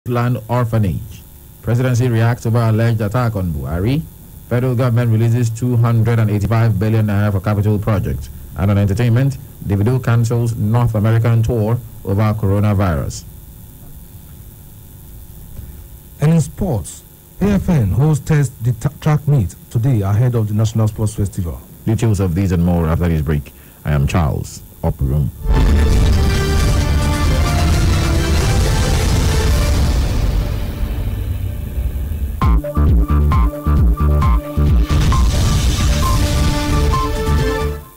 Land Orphanage. Presidency reacts over alleged attack on Buhari. Federal government releases 285 billion naira for capital project. And on entertainment, Davido cancels North American tour over coronavirus. And in sports, AFN hosts the track meet today ahead of the National Sports Festival. Details of these and more after this break. I am Charles Operum.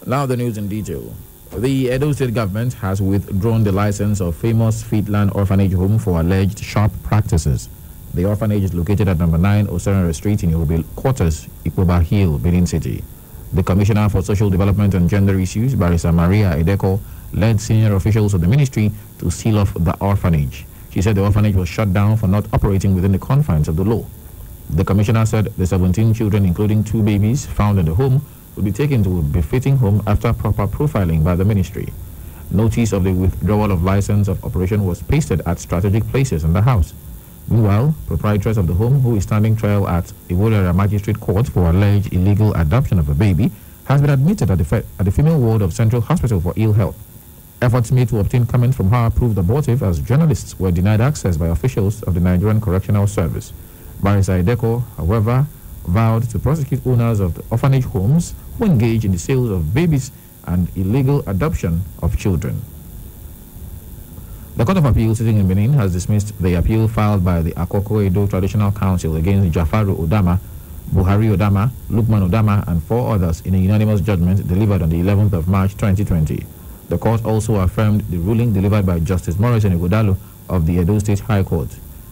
Now the news in detail. The Edo State government has withdrawn the license of famous Fitland Orphanage Home for alleged sharp practices. The orphanage is located at number 9 Osenere Street in Yoruba Quarters, Ikoba Hill, Benin City. The Commissioner for Social Development and Gender Issues, Barrister Maria Edeko, led senior officials of the ministry to seal off the orphanage. She said the orphanage was shut down for not operating within the confines of the law. The Commissioner said the 17 children, including 2 babies, found in the home will be taken to a befitting home after proper profiling by the ministry. Notice of the withdrawal of license of operation was pasted at strategic places in the house. Meanwhile, proprietress of the home, who is standing trial at Iwolera Magistrate Court for alleged illegal adoption of a baby, has been admitted at the female ward of Central Hospital for ill health. Efforts made to obtain comments from her proved abortive as journalists were denied access by officials of the Nigerian Correctional Service. Barrister Edeko, however, vowed to prosecute owners of the orphanage homes who engage in the sales of babies and illegal adoption of children. The Court of Appeal sitting in Benin has dismissed the appeal filed by the Akoko Edo Traditional Council against Jafaru Odama, Buhari Odama, Lukman Odama, and 4 others in a unanimous judgment delivered on the 11th of March 2020. The court also affirmed the ruling delivered by Justice Morrison Ighodalo of the Edo State High Court.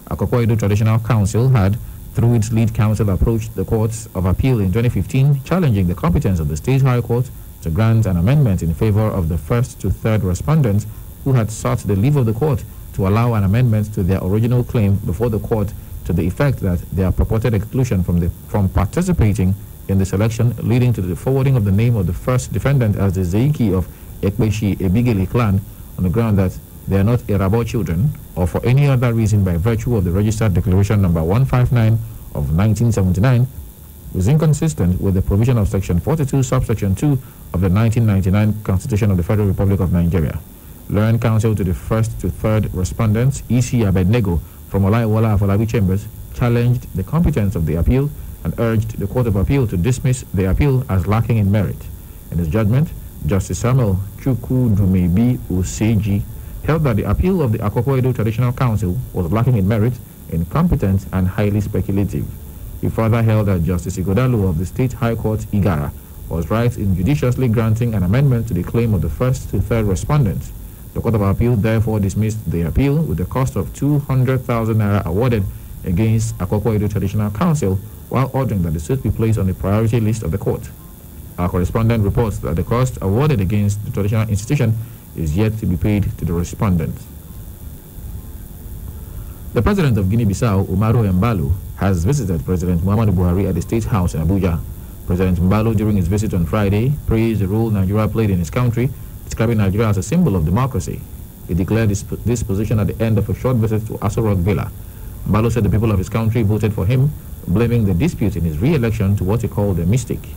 Akoko Edo Traditional Council had, through its lead counsel, approached the Court of Appeal in 2015, challenging the competence of the State High Court to grant an amendment in favor of the first to third respondents who had sought the leave of the court to allow an amendment to their original claim before the court to the effect that their purported exclusion from participating in the selection, leading to the forwarding of the name of the first defendant as the Zeiki of Ekbeshi Ebigele clan on the ground that they are not Irabo children, or for any other reason by virtue of the registered declaration number 159 of 1979, was inconsistent with the provision of section 42 subsection 2 of the 1999 Constitution of the Federal Republic of Nigeria. Learned counsel to the first to third respondents, E.C. Abednego from Olaiwola Afolabi Chambers, challenged the competence of the appeal and urged the Court of Appeal to dismiss the appeal as lacking in merit. In his judgment, Justice Samuel Chukwudumebi Oseji held that the appeal of the Akoko Edo Traditional Council was lacking in merit, incompetent, and highly speculative. He further held that Justice Ighodalo of the State High Court, Igara, was right in judiciously granting an amendment to the claim of the first to third respondents. The Court of Appeal therefore dismissed the appeal with the cost of 200,000 naira awarded against Akoko Edo Traditional Council, while ordering that the suit be placed on the priority list of the court. Our correspondent reports that the cost awarded against the traditional institution is yet to be paid to the respondents. The president of Guinea-Bissau, Umaru Embalo, has visited President Muhammadu Buhari at the State House in Abuja. President Mbalo, during his visit on Friday, praised the role Nigeria played in his country, describing Nigeria as a symbol of democracy. He declared this position at the end of a short visit to Aso Rock Villa. Mbalo said the people of his country voted for him, blaming the dispute in his re-election to what he called a mistake.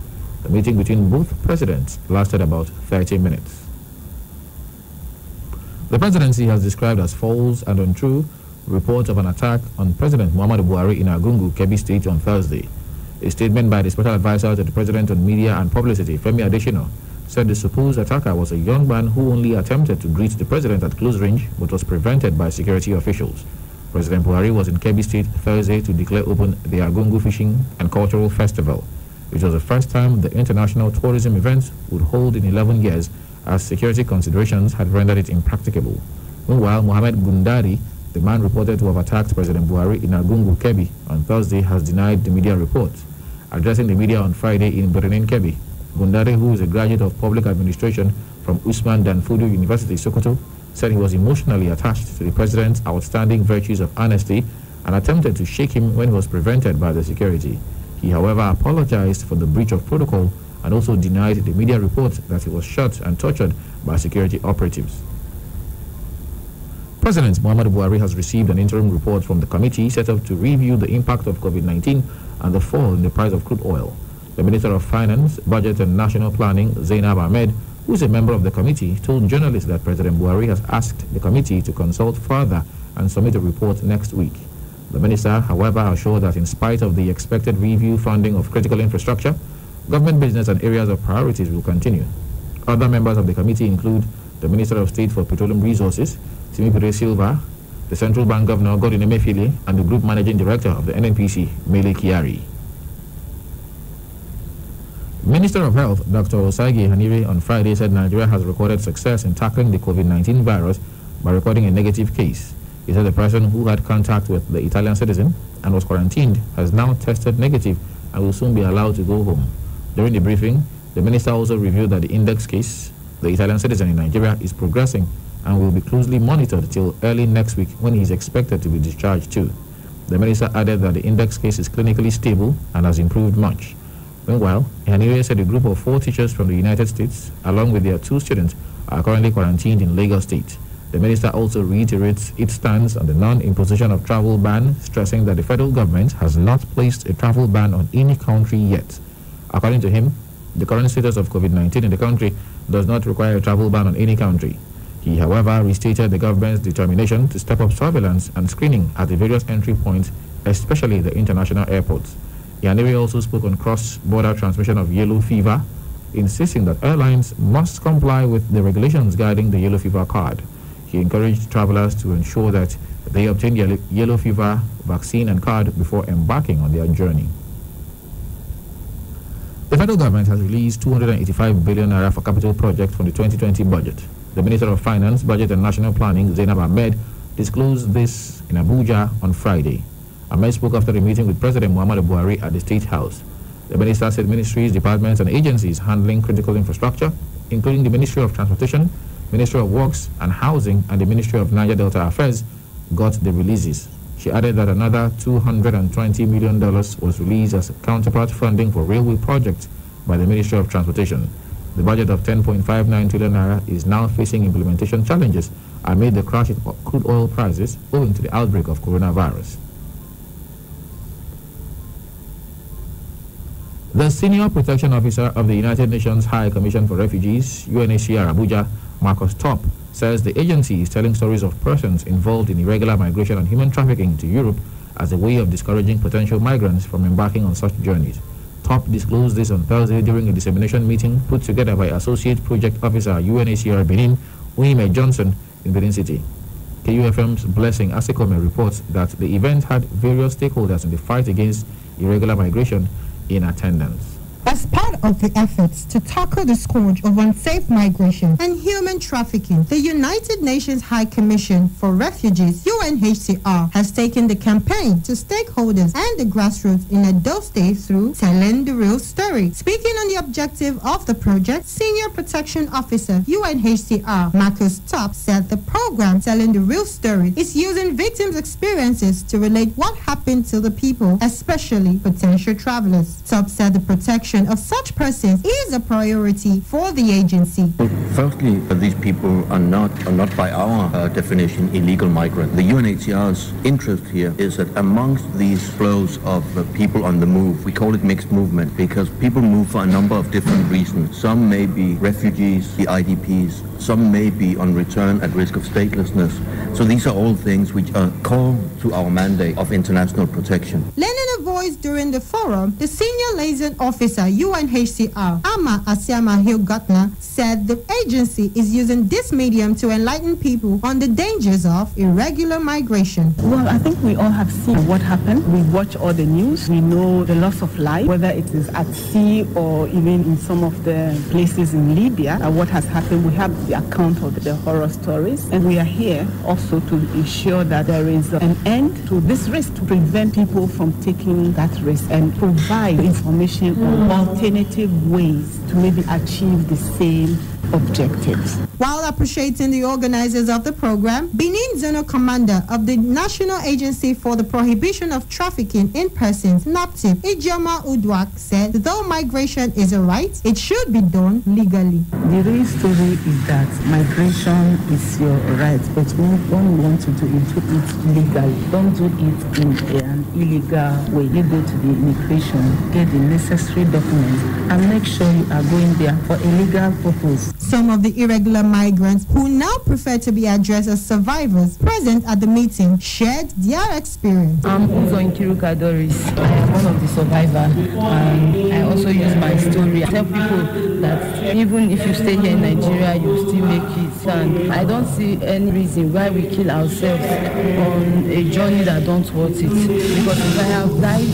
The meeting between both presidents lasted about 30 minutes. The presidency has described as false and untrue reports of an attack on President Muhammadu Buhari in Argungu, Kebbi State on Thursday. A statement by the special advisor to the president on media and publicity, Femi Adesina, said the supposed attacker was a young man who only attempted to greet the president at close range but was prevented by security officials. President Buhari was in Kebbi State Thursday to declare open the Argungu Fishing and Cultural Festival. It was the first time the international tourism event would hold in 11 years, as security considerations had rendered it impracticable. Meanwhile, Mohammed Gundari, the man reported to have attacked President Buhari in Argungu, Kebbi, on Thursday, has denied the media report. Addressing the media on Friday in Benin, Kebbi, Gundari, who is a graduate of public administration from Usman Danfodio University, Sokoto, said he was emotionally attached to the president's outstanding virtues of honesty and attempted to shake him when he was prevented by the security. He, however, apologized for the breach of protocol and also denied the media report that he was shot and tortured by security operatives. President Muhammadu Buhari has received an interim report from the committee set up to review the impact of COVID-19 and the fall in the price of crude oil. The Minister of Finance, Budget and National Planning, Zainab Ahmed, who is a member of the committee, told journalists that President Buhari has asked the committee to consult further and submit a report next week. The minister, however, assured that in spite of the expected review funding of critical infrastructure, government business and areas of priorities will continue. Other members of the committee include the Minister of State for Petroleum Resources, Timipure Silva, the Central Bank Governor, Godwin Emefiele, and the Group Managing Director of the NNPC, Mele Kyari. Minister of Health, Dr. Osagie Hanire, on Friday said Nigeria has recorded success in tackling the COVID-19 virus by recording a negative case. He said the person who had contact with the Italian citizen and was quarantined has now tested negative and will soon be allowed to go home. During the briefing, the minister also revealed that the index case, the Italian citizen in Nigeria, is progressing and will be closely monitored till early next week when he is expected to be discharged too. The minister added that the index case is clinically stable and has improved much. Meanwhile, Hanire said a group of 4 teachers from the United States, along with their 2 students, are currently quarantined in Lagos State. The minister also reiterates its stance on the non-imposition of travel ban, stressing that the federal government has not placed a travel ban on any country yet. According to him, the current status of COVID-19 in the country does not require a travel ban on any country. He, however, restated the government's determination to step up surveillance and screening at the various entry points, especially the international airports. Hanire also spoke on cross-border transmission of yellow fever, insisting that airlines must comply with the regulations guiding the yellow fever card. He encouraged travelers to ensure that they obtain yellow fever vaccine and card before embarking on their journey. The federal government has released 285 billion naira for capital projects from the 2020 budget. The Minister of Finance, Budget and National Planning, Zainab Ahmed, disclosed this in Abuja on Friday. Ahmed spoke after a meeting with President Muhammadu Buhari at the State House. The minister said ministries, departments and agencies handling critical infrastructure, including the Ministry of Transportation, Ministry of Works and Housing and the Ministry of Niger Delta Affairs, got the releases. She added that another $220 million was released as counterpart funding for railway projects by the Ministry of Transportation. The budget of 10.59 trillion naira is now facing implementation challenges amid the crash in crude oil prices owing to the outbreak of coronavirus. The Senior Protection Officer of the United Nations High Commission for Refugees, UNHCR Abuja, Marcus Top, says the agency is telling stories of persons involved in irregular migration and human trafficking to Europe as a way of discouraging potential migrants from embarking on such journeys. Top disclosed this on Thursday during a dissemination meeting put together by Associate Project Officer UNHCR Benin, Uime Johnson, in Benin City. KUFM's Blessing Asekome reports that the event had various stakeholders in the fight against irregular migration in attendance. As part of the efforts to tackle the scourge of unsafe migration and human trafficking, the United Nations High Commission for Refugees, UNHCR, has taken the campaign to stakeholders and the grassroots in Edo State through Telling the Real Story. Speaking on the objective of the project, Senior Protection Officer, UNHCR, Marcus Top, said the program Telling the Real Story is using victims' experiences to relate what happened to the people, especially potential travelers. Top said the protection of such persons is a priority for the agency. Well, firstly, these people are not by our definition illegal migrants. The UNHCR's interest here is that amongst these flows of people on the move, we call it mixed movement because people move for a number of different reasons. Some may be refugees, the IDPs, some may be on return at risk of statelessness. So these are all things which are core to our mandate of international protection. Lending a voice during the forum, the Senior Liaison Officer, UNHCR, Ama Asiama Hill-Gutner, said the agency is using this medium to enlighten people on the dangers of irregular migration. Well, I think we all have seen what happened. We watch all the news. We know the loss of life, whether it is at sea or even in some of the places in Libya. What has happened, we have the account of the horror stories, and we are here also to ensure that there is an end to this risk, to prevent people from taking that risk and provide information on alternative ways to maybe achieve the same objectives. While appreciating the organizers of the program, Benin Zonal Commander of the National Agency for the Prohibition of Trafficking in Persons, NAPTIP, Ijoma Udwak, said though migration is a right, it should be done legally. The real story is that migration is your right, but when you want to do it legally. Don't do it in an illegal way. You go to the immigration, get the necessary documents, and make sure you are going there for a legal purpose. Some of the irregular migrants who now prefer to be addressed as survivors present at the meeting shared their experience. I'm Uzo Nkiruka Doris. I am one of the survivors, and I also use my story. I tell people that even if you stay here in Nigeria, you still make it. And I don't see any reason why we kill ourselves on a journey that don't worth it. Because if I have died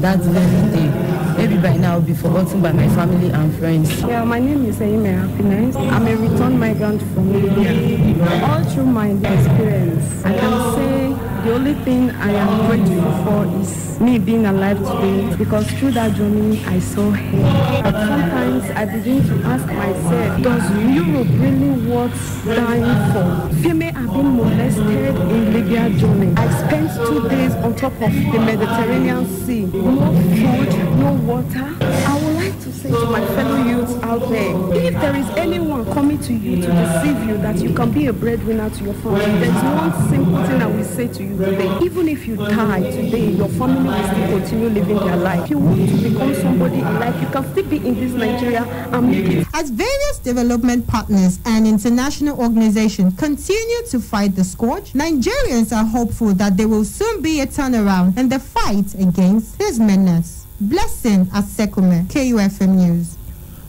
that very day, maybe by now I'll be forgotten by my family and friends. Yeah, my name is Aime Happiness. I'm a returned migrant from Libya. All through my experience, I can say the only thing I am grateful for is me being alive today, because through that journey I saw hell. But sometimes I begin to ask myself, does Europe really worth dying for? Female have been molested in Libya journey. I spent 2 days on top of the Mediterranean Sea. No food, no water. I would like to say to my fellow youths out there, if there is anyone coming to you to deceive you that you can be a breadwinner to your family, there's one simple thing I will say to you today. Even if you die today, your family will still continue living their life. If you want to become somebody in life, you can still be in this Nigeria and make it. As various development partners and international organizations continue to fight the scourge, Nigerians are hopeful that there will soon be a turnaround in the fight against this menace. Blessing Asekume, KUFM News.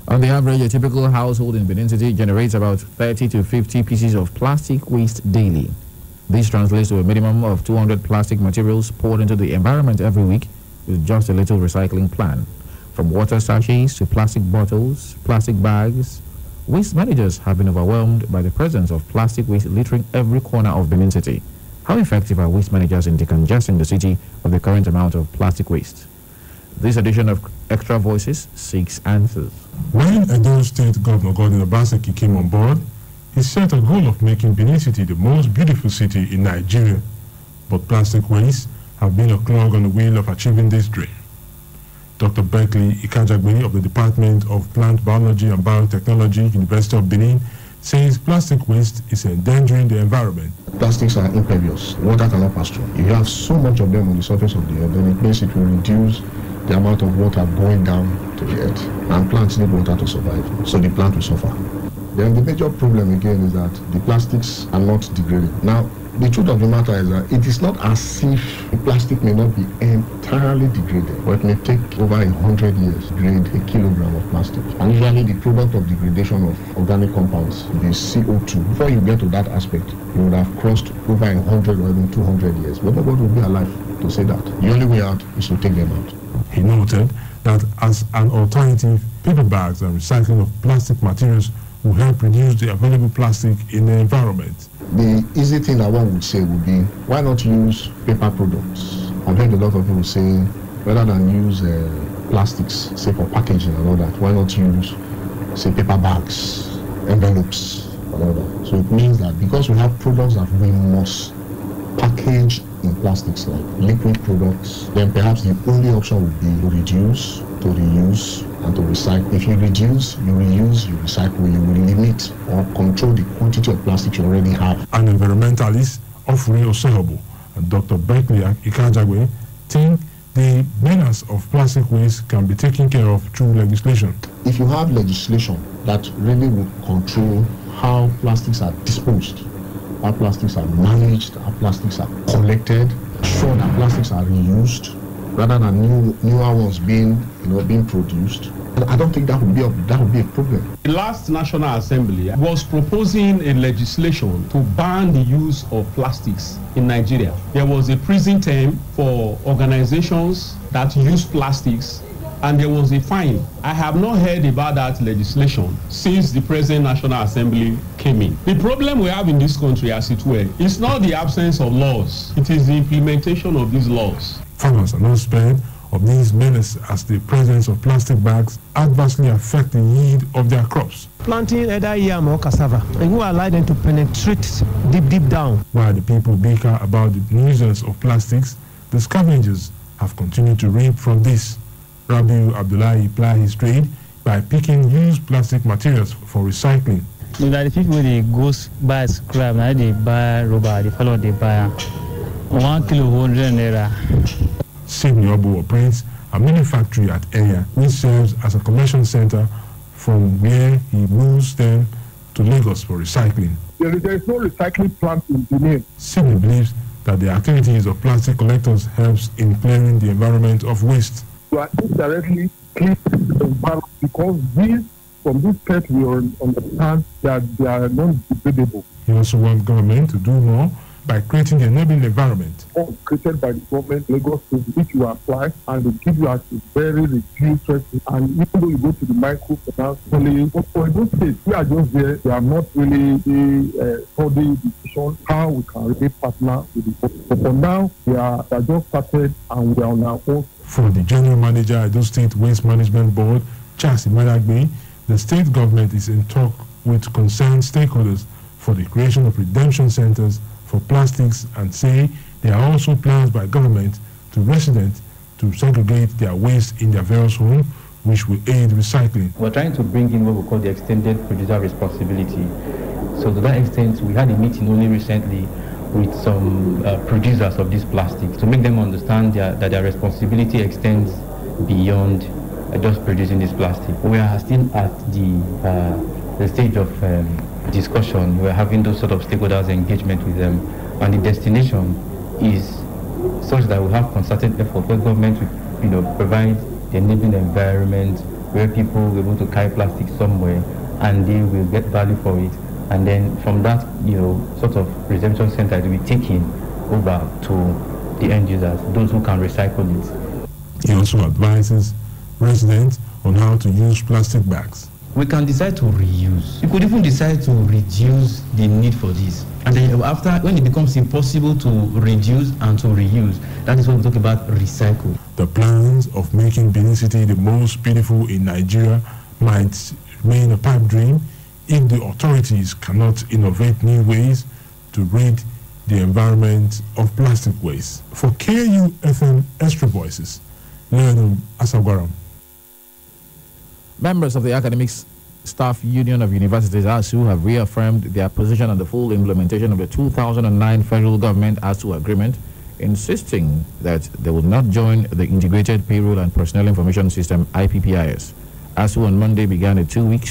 On the average, a typical household in Benin City generates about 30 to 50 pieces of plastic waste daily. This translates to a minimum of 200 plastic materials poured into the environment every week with just a little recycling plan. From water sachets to plastic bottles, plastic bags, waste managers have been overwhelmed by the presence of plastic waste littering every corner of Benin City. How effective are waste managers in decongesting the city of the current amount of plastic waste? This edition of Extra Voices seeks answers. When Edo State Governor Godwin Obaseki came on board, he set a goal of making Benin City the most beautiful city in Nigeria. But plastic waste have been a clog on the wheel of achieving this dream. Dr. Berkeley Ikajagbeni of the Department of Plant Biology and Biotechnology, University of Benin, says plastic waste is endangering the environment. Plastics are impervious. Water cannot pass through. If you have so much of them on the surface of the earth, then it means it will reduce the amount of water going down to the earth. And plants need water to survive, so the plant will suffer. Then the major problem again is that the plastics are not degraded. Now, the truth of the matter is that it is not as if the plastic may not be entirely degraded, but it may take over 100 years to degrade a kilogram of plastic. And usually the product of degradation of organic compounds is CO2. Before you get to that aspect, you would have crossed over 100 or even 200 years. But nobody will be alive to say that. The only way out is to take them out. He noted that as an alternative, paper bags and recycling of plastic materials will help reduce the available plastic in the environment. The easy thing that one would say would be, why not use paper products? I've heard a lot of people say, rather than use plastics, say for packaging and all that, why not use, say, paper bags, envelopes, and all that. So it means that because we have products that we must package in plastics, like liquid products, then perhaps the only option would be to reduce, to reuse, and to recycle. If you reduce, you reuse, you recycle, you will limit or control the quantity of plastic you already have. An environmentalist, Ofuri Osehobo, and Dr. Berkeley Ikajagwe think the menace of plastic waste can be taken care of through legislation. If you have legislation that really would control how plastics are disposed, how plastics are managed, how plastics are collected, sure that plastics are reused, rather than newer ones being produced, I don't think that would be a problem. The last National Assembly was proposing a legislation to ban the use of plastics in Nigeria. There was a prison term for organizations that use plastics, and there was a fine. I have not heard about that legislation since the present National Assembly came in. The problem we have in this country, as it were, is not the absence of laws, it is the implementation of these laws. Farmers are not spared of these menace as the presence of plastic bags adversely affect the yield of their crops. Planting either yam or cassava, and we allow them to penetrate deep down. While the people bicker about the nuisance of plastics, the scavengers have continued to reap from this. Rabiu Abdullahi plied his trade by picking used plastic materials for recycling. The people they go buy scrap, now they buy rubber, they follow they buy 1 kilo 100 naira. Sidney Obu operates a mini factory at Enya, which serves as a commercial center from where he moves them to Lagos for recycling. There is no recycling plant in Benin. Sidney believes that the activities of plastic collectors helps in clearing the environment of waste. You are indirectly cleaning the environment because from this part we understand that they are non-degradable. He also wants government to do more by creating the enabling environment. All created by the government, Lagos State, which you apply and they give you at a very reduced rate. And even though you go to the microfinance policy, for those states, we are just there. They are not really studying the decision how we can really partner with the government. But for now, we are just started and we are on our own. For the General Manager of the State Waste Management Board, Charles Imadagbe, the state government is in talk with concerned stakeholders for the creation of redemption centers for plastics and say there are also plans by government to residents to segregate their waste in their various homes, which will aid recycling. We're trying to bring in what we call the extended producer responsibility. So to that extent, we had a meeting only recently with some producers of this plastic to make them understand that their responsibility extends beyond just producing this plastic. We are still at the stage of discussion. We're having those sort of stakeholders engagement with them, and the destination is such that we have concerted effort where government will provide the enabling environment where people will be able to carry plastic somewhere and they will get value for it, and then from that sort of redemption center it will be taken over to the end users, those who can recycle it. He also advises residents on how to use plastic bags. We can decide to reuse. You could even decide to reduce the need for this. And then after, when it becomes impossible to reduce and to reuse, that is when we talk about recycle. The plans of making Benin City the most beautiful in Nigeria might remain a pipe dream if the authorities cannot innovate new ways to rid the environment of plastic waste. For KU FM Extra Voices, Leonard Asagwaram. Members of the Academics Staff Union of Universities, ASU, have reaffirmed their position on the full implementation of the 2009 Federal Government ASU Agreement, insisting that they will not join the Integrated Payroll and Personnel Information System, IPPIS. ASU on Monday began a 2-week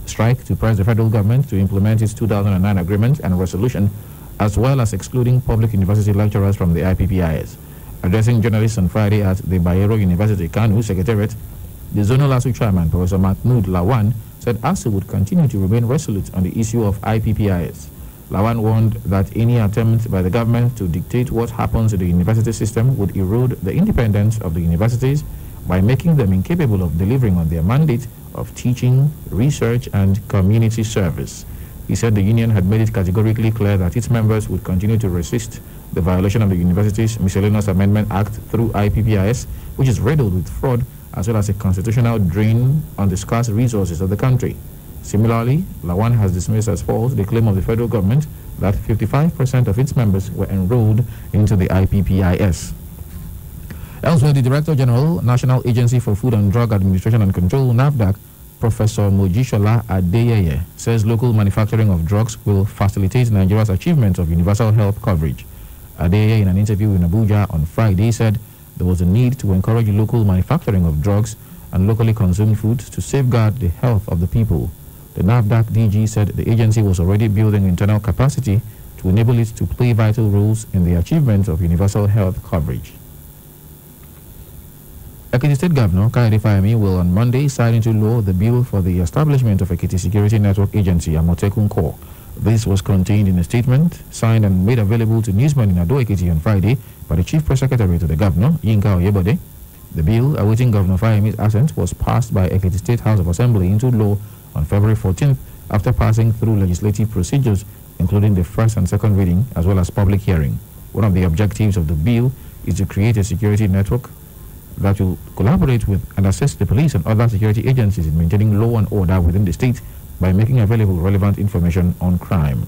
strike to press the federal government to implement its 2009 agreement and resolution, as well as excluding public university lecturers from the IPPIS. Addressing journalists on Friday at the Bayero University Kanu Secretariat, the zonal ASU chairman, Professor Mahmoud Lawan, said ASU would continue to remain resolute on the issue of IPPIS. Lawan warned that any attempt by the government to dictate what happens in the university system would erode the independence of the universities by making them incapable of delivering on their mandate of teaching, research, and community service. He said the union had made it categorically clear that its members would continue to resist the violation of the Universities Miscellaneous Amendment Act through IPPIS, which is riddled with fraud as well as a constitutional drain on the scarce resources of the country. Similarly, Lawan has dismissed as false the claim of the federal government that 55% of its members were enrolled into the IPPIS. Elsewhere, the Director General, National Agency for Food and Drug Administration and Control, NAFDAC, Professor Mojishola Adeyeye, says local manufacturing of drugs will facilitate Nigeria's achievement of universal health coverage. Adeyeye, in an interview in Abuja on Friday, said there was a need to encourage local manufacturing of drugs and locally consumed foods to safeguard the health of the people. The NAFDAC DG said the agency was already building internal capacity to enable it to play vital roles in the achievement of universal health coverage. Ekiti State Governor Kayode Fayemi will on Monday sign into law the bill for the establishment of Ekiti Security Network Agency, Amotekun Corps. This was contained in a statement signed and made available to newsmen in Ado Ekiti on Friday by the Chief Press Secretary to the Governor, Yinka Oyebode. The bill awaiting Governor Fayemi's assent was passed by Ekiti State House of Assembly into law on February 14th after passing through legislative procedures, including the first and second reading as well as public hearing. One of the objectives of the bill is to create a security network that will collaborate with and assist the police and other security agencies in maintaining law and order within the state by making available relevant information on crime.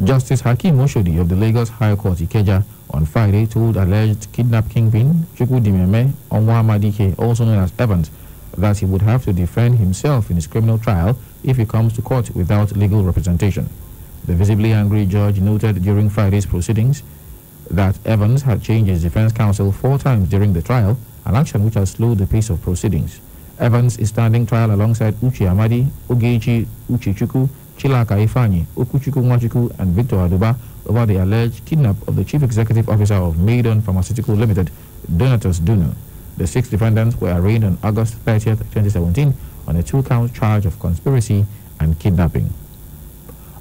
Justice Hakeem Oshodi of the Lagos High Court Ikeja on Friday told alleged kidnap kingpin Chukwu Dimeme Onwamadike, also known as Evans, that he would have to defend himself in his criminal trial if he comes to court without legal representation. The visibly angry judge noted during Friday's proceedings that Evans had changed his defense counsel 4 times during the trial, an action which has slowed the pace of proceedings. Evans is standing trial alongside Uche Amadi, Ogechi Uchechukwu, Chilaka Ifani, Okuchukwu Nwachukwu, and Victor Aduba over the alleged kidnap of the Chief Executive Officer of Maidon Pharmaceutical Limited, Donatus Dunu. The 6 defendants were arraigned on August 30th, 2017 on a 2-count charge of conspiracy and kidnapping.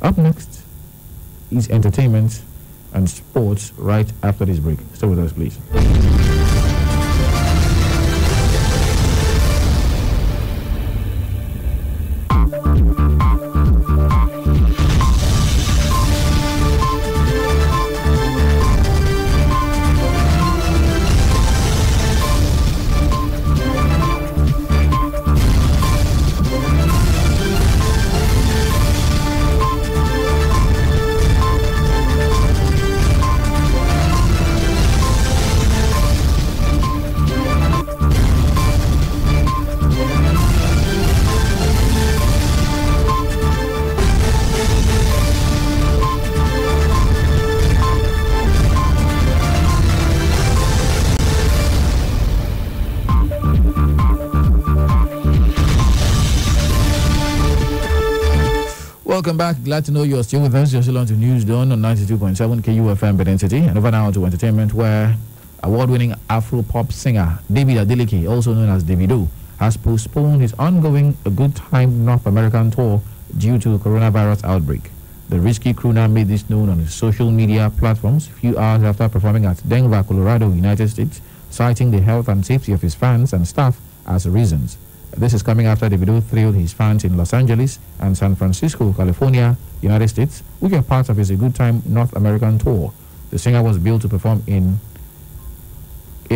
Up next is entertainment and sports right after this break. Stay with us, please. Welcome back. Glad to know you're still with us. You're still on to News Dawn on 92.7 KUFM Benin City. And over now to entertainment, where award-winning Afro-pop singer David Adeleke, also known as Davido, has postponed his ongoing A Good Time North American tour due to coronavirus outbreak. The risky crooner made this known on his social media platforms a few hours after performing at Denver, Colorado, United States, citing the health and safety of his fans and staff as reasons. This is coming after Davido thrilled his fans in Los Angeles and San Francisco, California, United States, which are parts of his A Good Time North American tour. The singer was billed to perform in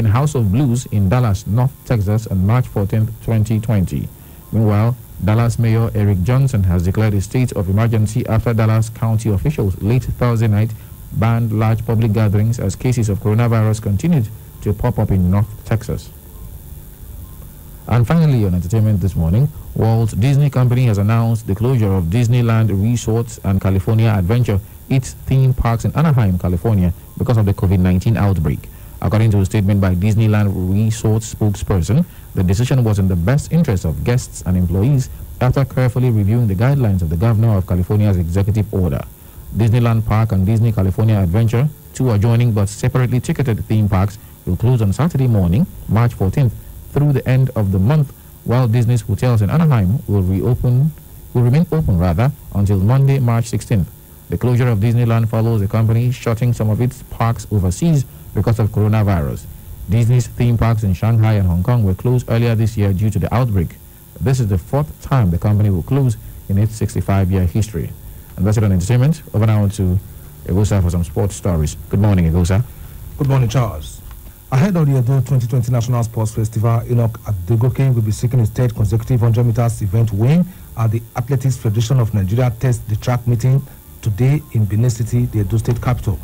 House of Blues in Dallas, North Texas on March 14, 2020. Meanwhile, Dallas Mayor Eric Johnson has declared a state of emergency after Dallas County officials late Thursday night banned large public gatherings as cases of coronavirus continued to pop up in North Texas. And finally, on entertainment this morning, Walt Disney Company has announced the closure of Disneyland Resorts and California Adventure, its theme parks in Anaheim, California, because of the COVID-19 outbreak. According to a statement by Disneyland Resorts spokesperson, the decision was in the best interest of guests and employees after carefully reviewing the guidelines of the Governor of California's executive order. Disneyland Park and Disney California Adventure, 2 adjoining but separately ticketed theme parks, will close on Saturday morning, March 14th, through the end of the month, while Disney's hotels in Anaheim will remain open until Monday, March 16th. The closure of Disneyland follows the company shutting some of its parks overseas because of coronavirus. Disney's theme parks in Shanghai and Hong Kong were closed earlier this year due to the outbreak. This is the 4th time the company will close in its 65-year history. And that's it on entertainment. Over now to Egosa for some sports stories. Good morning, Egosa. Good morning, Charles. Ahead of the Edo 2020 National Sports Festival, Enoch Adegoke will be seeking his 3rd consecutive 100 meters event win at the Athletics Federation of Nigeria Test the Track meeting today in Benin City, the Edo State capital.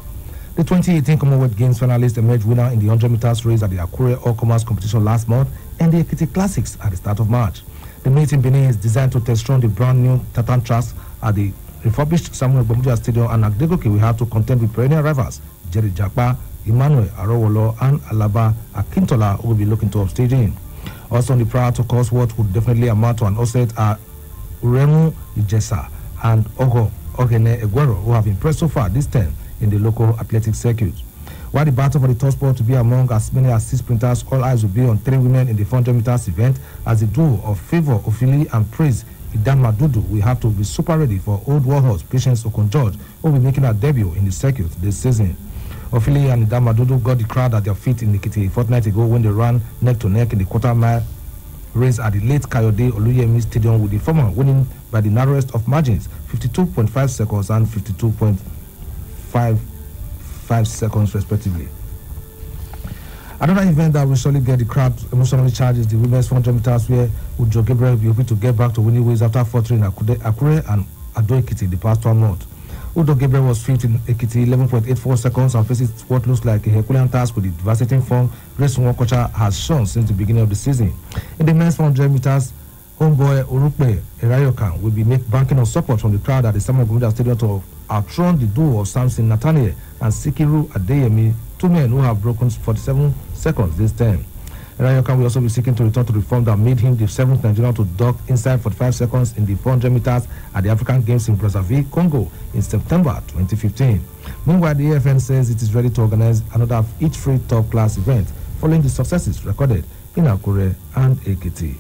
The 2018 Commonwealth Games finalist emerged winner in the 100 meters race at the Akure All-Commerce competition last month and the Ekiti Classics at the start of March. The meet in Benin is designed to test run the brand new tartan tracks at the refurbished Samuel Gbomudia Stadium, and Adegoke will have to contend with perennial rivals Jerry Jakpa, Emmanuel Arowolo, and Alaba Akintola, who will be looking to upstage in. Also on the prior to course, what would definitely amount to an offset are Uremu Ijesa and Ogene Eguero, who have impressed so far this term in the local athletic circuit. While the battle for the top spot to be among as many as 6 sprinters, all eyes will be on 3 women in the 400 meters event, as the duo of Favor Ofili and Praise Idan Madudu will have to be super ready for Old Warhorse Patience Okon-George, who will be making her debut in the circuit this season. Ofili and Idan Madudu got the crowd at their feet in Nikiti a fortnight ago when they ran neck-to-neck in the quarter-mile race at the late Kayode Oluyemi Stadium, with the former winning by the narrowest of margins, 52.5 seconds and 52.55 seconds respectively. Another event that will surely get the crowd emotionally charged is the women's 400 meters, where Ujo Gabriel will be hoping to get back to winning ways after faltering in Akure and Ado Ekiti the past 1 month. Udo Gabriel was fifth in Ekiti, 11.84 seconds, and faces what looks like a Herculean task with the devastating form Grace Nwokocha has shown since the beginning of the season. In the men's 400 meters, homeboy Orukpe Erayokan will be banking on support from the crowd at the Samuel Gumida Stadium to outrun the duo of Samson Nathaniel and Sikiru Adeyemi, 2 men who have broken 47 seconds this time. Erayokan will also be seeking to return to the form that made him the 7th Nigerian to duck inside 45 seconds in the 400 meters at the African Games in Brazzaville, Congo in September 2015. Meanwhile, the AFN says it is ready to organize another each-free top-class event following the successes recorded in Akure and Ekiti.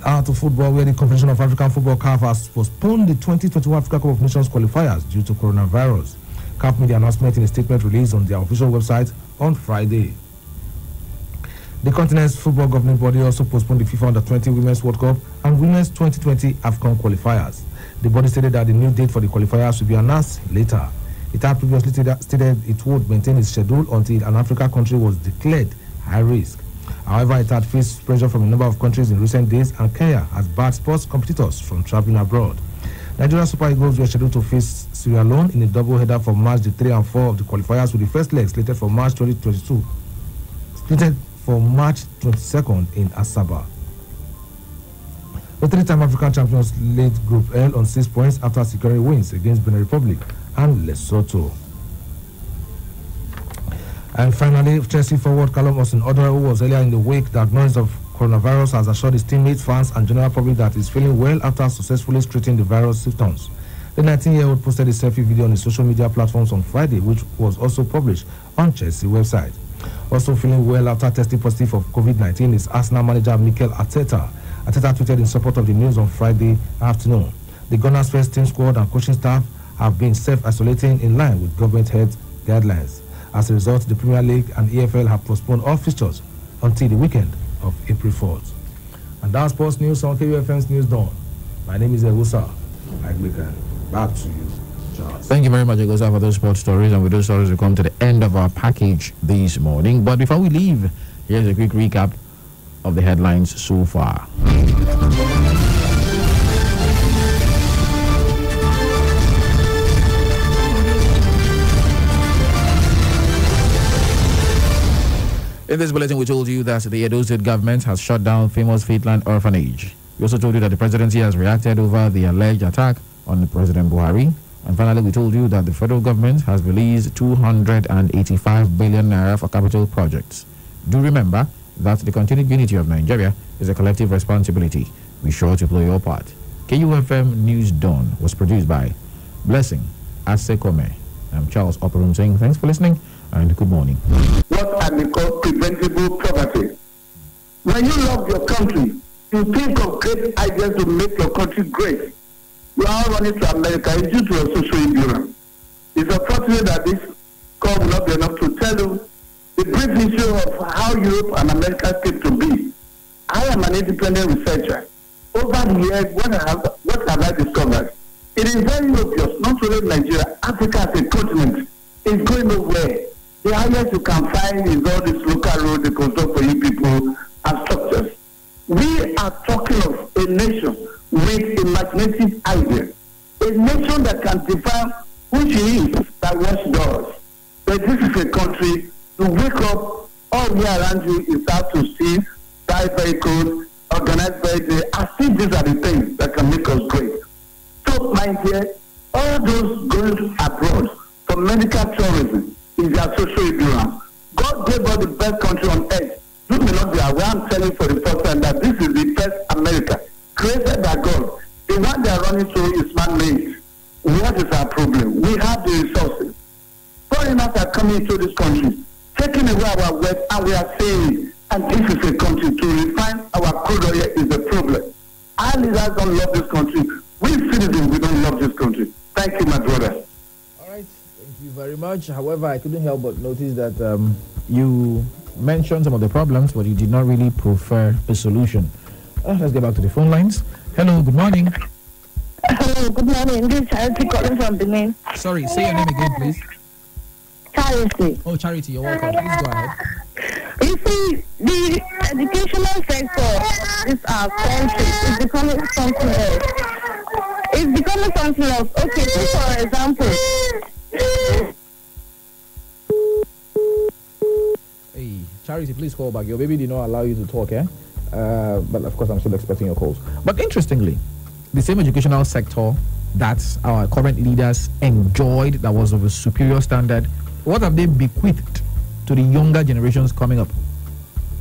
Out to football, where the Confederation of African Football CAF has postponed the 2021 Africa Cup of Nations qualifiers due to coronavirus. CAF made the announcement in a statement released on their official website on Friday. The continent's football governing body also postponed the FIFA Under-20 Women's World Cup and Women's 2020 AFCON qualifiers. The body stated that the new date for the qualifiers will be announced later. It had previously stated it would maintain its schedule until an African country was declared high risk. However, it had faced pressure from a number of countries in recent days, and Kenya has barred sports competitors from traveling abroad. Nigeria Super Eagles were scheduled to face Sierra Leone in a double-header for March 3 and 4 of the qualifiers, with the first leg slated for March 2022. Slated for March 22nd in Asaba. The 3-time African champions led Group L on 6 points after securing wins against Benin Republic and Lesotho. And finally, Chelsea forward Callum Hudson-Odoi, who was earlier in the week diagnosed of coronavirus, has assured his teammates, fans, and general public that he's feeling well after successfully treating the virus symptoms. The 19-year-old posted a selfie video on his social media platforms on Friday, which was also published on Chelsea website. Also feeling well after testing positive for COVID-19 is Arsenal manager Mikel Arteta. Arteta tweeted in support of the news on Friday afternoon. The Gunners' first team squad and coaching staff have been self-isolating in line with government health guidelines. As a result, the Premier League and EFL have postponed all fixtures until the weekend of April 4th. And that's sports news on KUFM's News Dawn. My name is Ewusa Agbeka. Back to you, Charles. Thank you very much, Egosa, for those sports stories. And with those stories, we come to the end of our package this morning. But before we leave, here's a quick recap of the headlines so far. In this bulletin, we told you that the Edo State government has shut down famous Faithland orphanage. We also told you that the presidency has reacted over the alleged attack on President Buhari. And finally, we told you that the federal government has released 285 billion naira for capital projects. Do remember that the continued unity of Nigeria is a collective responsibility. Be sure to play your part. KUFM News Dawn was produced by Blessing Asekome. I'm Charles Operum saying thanks for listening and good morning. What I may call preventable poverty. When you love your country, you think of great ideas to make your country great. You are running to America. It's due to your social ignorance. It's unfortunate that this call will not be enough to tell you the brief issue of how Europe and America came to be. I am an independent researcher. Over the years, what have I discovered? It is very obvious, not only Nigeria, Africa as a continent is going nowhere. The highest you can find is all these local roads they construct for you people and structures. We are talking of a nation with imaginative ideas. A nation that can define who she is by what she does. But this is a country to wake up all year around you is how to see buy vehicles, organized vehicles. I think these are the things that can make us great. So, my dear, all those going abroad for medical tourism is their social ignorance. God gave us the best country on earth. You may not be aware, I'm telling you for the first time that this is the first America created by God. The one they are running to is man-made. What is our problem? We have the resources. Foreigners are coming into this country, taking away our wealth, and we are saying, and this is a country to refine our crude oil is a problem. Our leaders don't love this country. We citizens, we don't love this country. Thank you, my brother. All right, thank you very much. However, I couldn't help but notice that you mentioned some of the problems, but you did not really prefer a solution. Let's get back to the phone lines. Hello, good morning. Hello, good morning. This is Charity calling from Benin. Sorry, say your name again, please. Charity. Oh, Charity, you're welcome. Please go ahead. You see, the educational sector of this our country is becoming something else. It's becoming something else. Okay, so for example, Hey, Charity, please call back. Your baby did not allow you to talk, eh? But of course, I'm still expecting your calls. But interestingly, the same educational sector that our current leaders enjoyed, that was of a superior standard, what have they bequeathed to the younger generations coming up?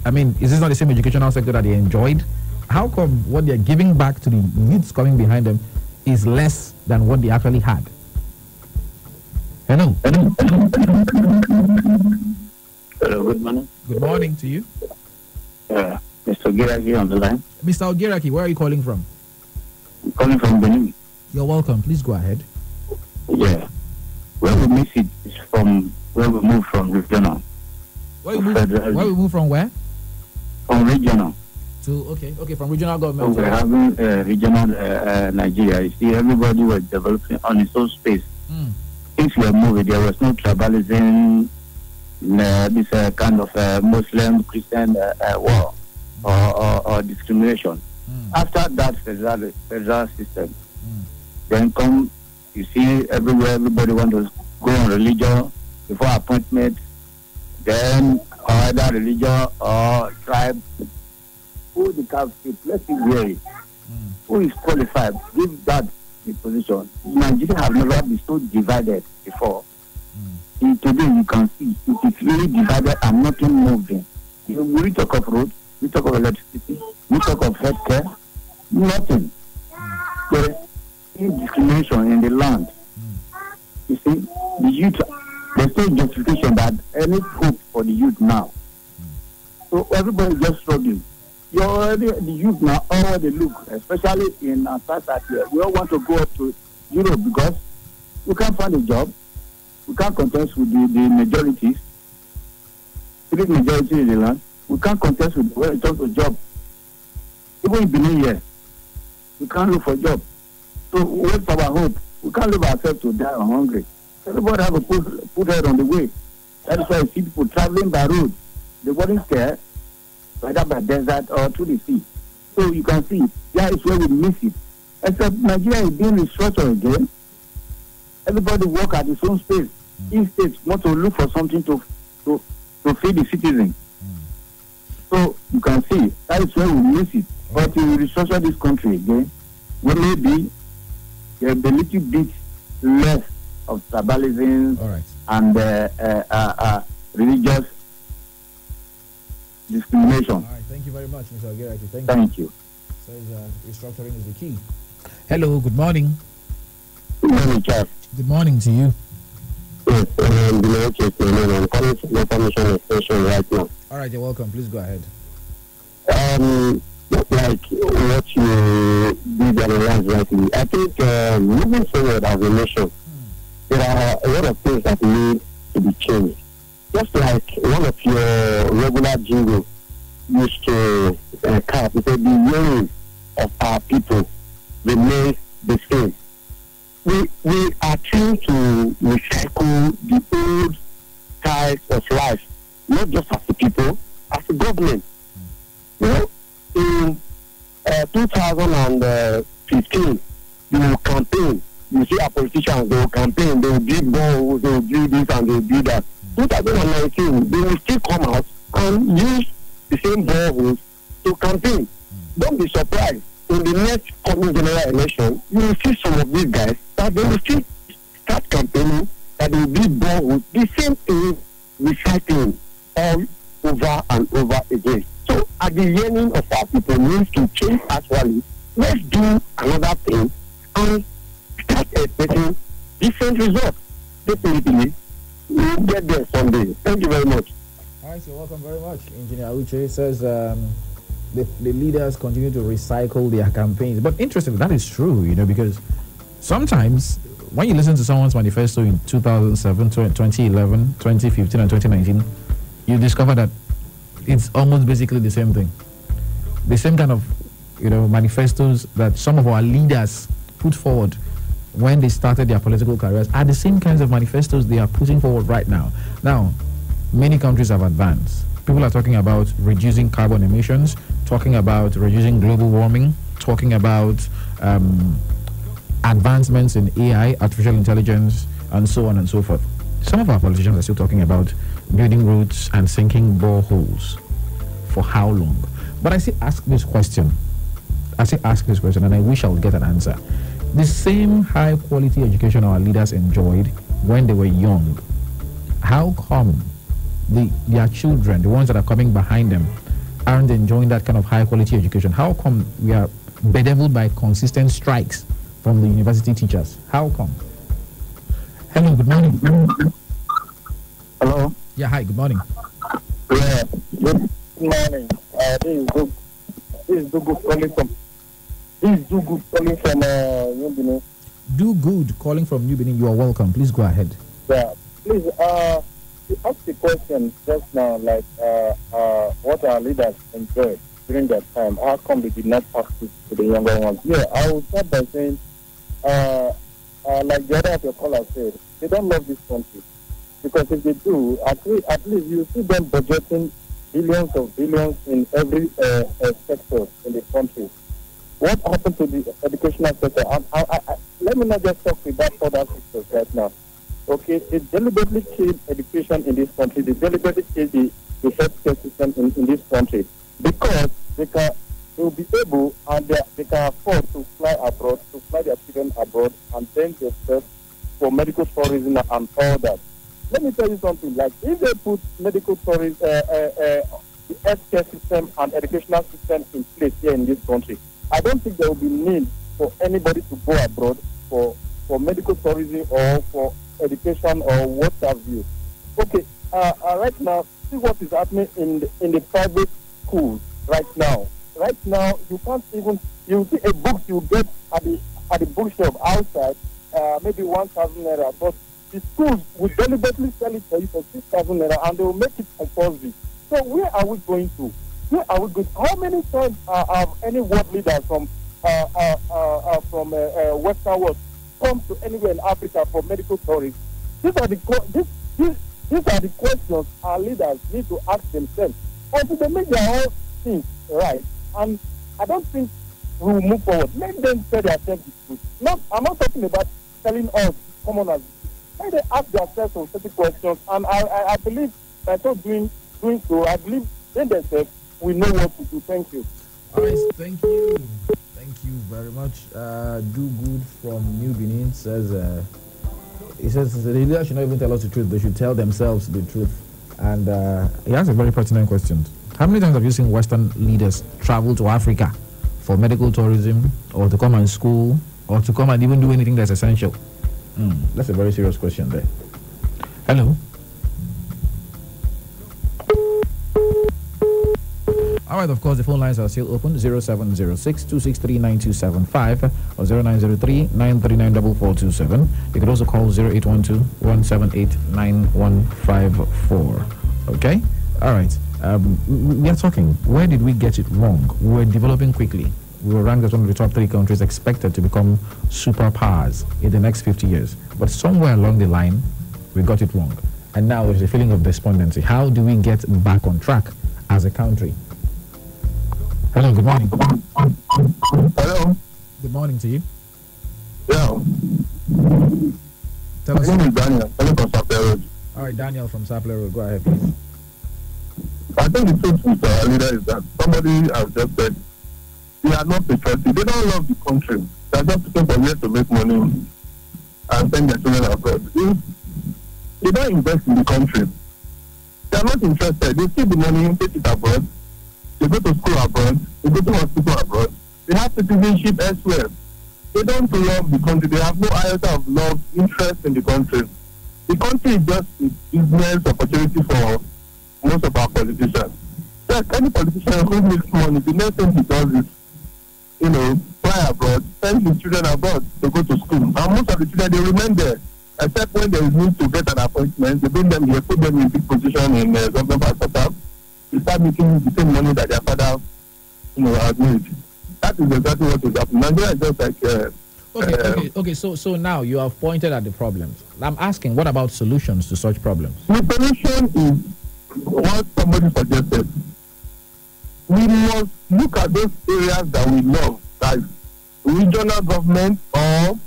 I mean, is this not the same educational sector that they enjoyed? How come what they're giving back to the youths coming behind them is less than what they actually had? Hello. Hello, good morning. Good morning to you. Mr. Ogiraki on the line. Mr. Ogiraki, where are you calling from? I'm calling from Benin. You're welcome. Please go ahead. Yeah. Where we miss it is from where we move from regional. Where we move from where? From regional. Okay, from regional government. So we're having regional Nigeria. You see, everybody was developing on its own space. Since we are moving, there was no tribalism, this kind of Muslim, Christian war or discrimination. After that federal system, then come, you see, everywhere everybody want to go on religion before appointment, then either religion or tribe. Who the captive, let's see where it. Who is qualified, give that the position. Nigeria have never been so divided before. Today you can see it is really divided and nothing moving. We talk of roads, we talk of electricity, we talk of healthcare, nothing. There is discrimination in the land. You see, the youth, there's no justification that any hope for the youth now. So everybody just struggling. You're already the youth now, all they look, especially in South here. We all want to go up to Europe because we can't find a job. We can't contest with the majorities. Civic majority in the land. We can't contest with when it comes to job. Even in Benin here, we can't look for a job. So what's our hope? We can't leave ourselves to die hungry. Everybody have a put head on the way. That is why you see people traveling by road. They wouldn't care whether by desert or to the sea. So you can see that is where we miss it. Except Nigeria is being restructured again. Everybody work at his own space. Each state want to look for something to feed the citizen. So you can see that is where we miss it. But if we restructure this country again, we may be a little bit less of tribalism and religious discrimination. All right, thank you very much, Mr. Ogiraki. Thank you. Says restructuring is the key. Hello, good morning. Good morning, Jeff. Good morning to you. Yes, I'm calling from the information extension right now. All right, you're welcome. Please go ahead. Like what you did analyze rightly, I think moving forward as a nation, there are a lot of things that need to be changed. Just like one of your regular jingles used to cap, it said the yearning of our people remains the same. We are trying to recycle the old types of life, not just as a people, as a government. You know, in 2015, you will campaign. You see our politicians, they will campaign, they will build balls, they will build this and they will build that. 2019, they will still come out and use the same balls to campaign. Don't be surprised. In the next coming general election, you will see some of these guys that they will still start campaigning, that they will build balls, the same thing, recycling all over and over again. So at the yearning of our people needs to change actually. Let's do another thing and start expecting different results. Definitely, we'll get there someday. Thank you very much. All right, you're welcome very much. Engineer Uche says the leaders continue to recycle their campaigns. But interestingly, that is true, you know, because sometimes when you listen to someone's manifesto in 2007, 2011, 2015, and 2019, you discover that it's almost basically the same thing. The same kind of, you know, manifestos that some of our leaders put forward when they started their political careers are the same kinds of manifestos they are putting forward right now. Now, many countries have advanced. People are talking about reducing carbon emissions, talking about reducing global warming, talking about advancements in AI, artificial intelligence, and so on and so forth. Some of our politicians are still talking about building roads and sinking boreholes. For how long? But I still ask this question. And I wish I would get an answer. The same high quality education our leaders enjoyed when they were young, how come their children, the ones that are coming behind them, aren't enjoying that kind of high quality education? How come we are bedeviled by consistent strikes from the university teachers? How come? Hello, good morning. Hello. Yeah, hi, good morning. Yeah, good morning. This is Dugu calling from. New Benin. Do good calling from New Benin. You are welcome. Please go ahead. Yeah, please. You asked the question just now, like what our leaders enjoyed during that time. How come they did not pass it to the younger ones? Yeah, I will start by saying, like the other of your callers said, they don't love this country. Because if they do, at least you see them budgeting billions of billions in every sector in the country. What happened to the educational sector? Let me not just talk about other sectors right now. Okay, they deliberately killed education in this country. They deliberately killed the healthcare system in this country because they will be able and they can afford to fly abroad, to fly their children abroad and send themselves for medical tourism and all that. Let me tell you something, like if they put medical tourism, the healthcare system and educational system in place here in this country, I don't think there will be need for anybody to go abroad for medical tourism or for education or what have you. Okay, right now, see what is happening in the private schools right now. Right now, you can't even, you see a book you get at the bookshop outside, maybe 1,000 naira, but the schools will deliberately sell it for you for 6,000 naira and they will make it compulsory. So where are we going to? Where are we going? How many times have any world leaders from Western world come to anywhere in Africa for medical tourism? These are the questions our leaders need to ask themselves until they make their own things right. And I don't think we will move forward. Let them tell themselves the truth. I'm not talking about telling us commoners. Let them ask themselves some certain questions. And I believe by so doing so, I believe in themselves we know what to do. Thank you. All right, thank you. Thank you very much. Do good from New Benin says, he says the leaders should not even tell us the truth, they should tell themselves the truth. And he has a very pertinent question. How many times have you seen Western leaders travel to Africa for medical tourism or to come and school or to come and even do anything that's essential? That's a very serious question there. Hello. All right, of course, the phone lines are still open, 0706-263-9275 or 0903-939-4427. You can also call 0812-178-9154. Okay? All right. We are talking, where did we get it wrong? We were developing quickly. We were ranked as one of the top 3 countries expected to become superpowers in the next 50 years. But somewhere along the line, we got it wrong. And now there's a feeling of despondency. How do we get back on track as a country? Hello, good morning. Hello. Good morning to you. Yeah. Tell us. My name is Daniel. Hello from Sapler Road. All right, Daniel from Sapler Road. Go ahead, please. I think the truth with our leader is that somebody has just said they are not patriotic. They don't love the country. They are just looking for ways to make money and send their children abroad. They don't invest in the country. They are not interested. They see the money, take it abroad. They go to school abroad. They go to hospital abroad. They have citizenship elsewhere. They don't love the country. They have no iota of love, interest in the country. The country is just a business opportunity for most of our politicians. Yes, any politician who makes money, the next thing he does is, fly abroad, send his children abroad to go to school. And most of the children, they remain there, except when there is need to get an appointment. They bring them here, put them in big position in government hospital. They start making the same money that their father, has made. That is exactly what is happening. Nigeria is just like. Okay. So now you have pointed at the problems. I'm asking, what about solutions to such problems? The solution is what somebody suggested. We must look at those areas that we love, like regional government or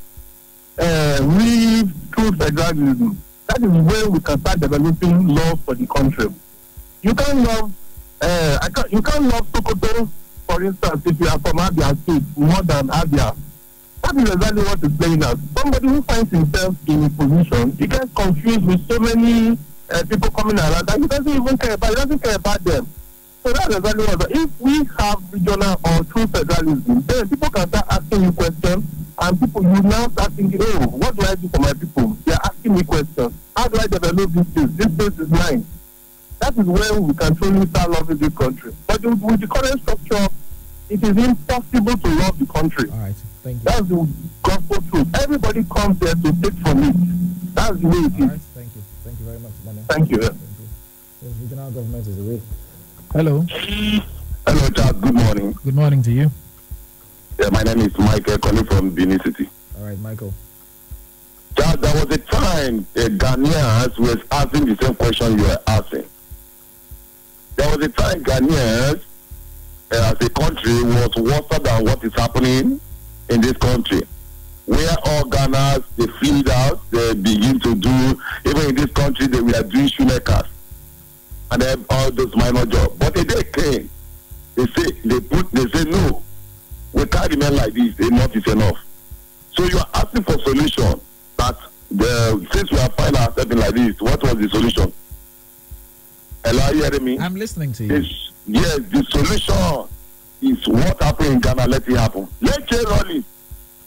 we through federalism. That is where we can start developing laws for the country. You can't love you can't love Sokoto, for instance, if you are from Abia State more than Abia. That is exactly what is playing out. Somebody who finds himself in a position, he gets confused with so many people coming around that he doesn't even care about. He doesn't care about them. So that's exactly what. If we have regional or true federalism, then people can start asking you questions, and people you now start thinking, oh, what do I do for my people? They are asking me questions. How do I develop this place? This place is mine. That is where we can truly start loving this country. But with the current structure, it is impossible to love the country. All right, thank you. That's the gospel truth. Everybody comes here to take from it. That's the way it is. All right, thank you. Thank you very much, Mane. Thank you. Yes, regional government is the way. Hello. Hello, Charles. Good morning. Good morning to you. Yeah, my name is Michael, calling from Benin City. All right, Michael. Charles, there was a time Ghanaians was asking the same question you were asking. There was a time Ghanaians, as a country, was worse than what is happening in this country. Where all Ghanaians, they feed out, they begin to do, even in this country, they were doing shoemakers and then all those minor jobs. But the day came, they say no, we can't remain like this. Enough is enough. So you are asking for solution. But since we are finding ourselves like this, what was the solution? Hello, are you hearing me? I'm listening to you. Yes, the solution is what happened in Ghana. Let it happen. Let J. Rollins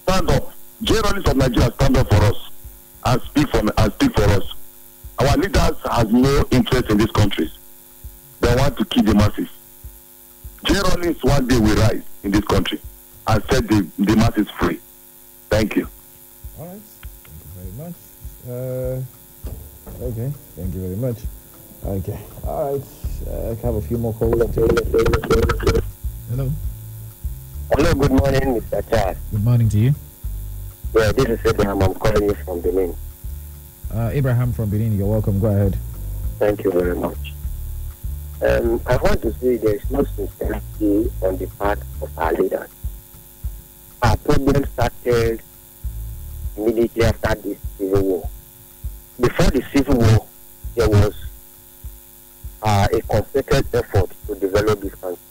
stand up. J. Rollins of Nigeria stand up for us and speak for us. Our leaders have no interest in these countries. They want to keep the masses. J. Rollins one day will rise in this country and set the masses free. Thank you. All right. Thank you very much. Okay. Thank you very much. Okay. All right. I have a few more calls. Hello. Hello. Good morning, Mr. Charles. Good morning to you. Yeah, this is Abraham. I'm calling you from Benin. Abraham from Benin, you're welcome. Go ahead. Thank you very much. I want to say there is no sincerity on the part of our leaders. Our problem started immediately after the Civil War. Before the Civil War, there was a concerted effort to develop this country.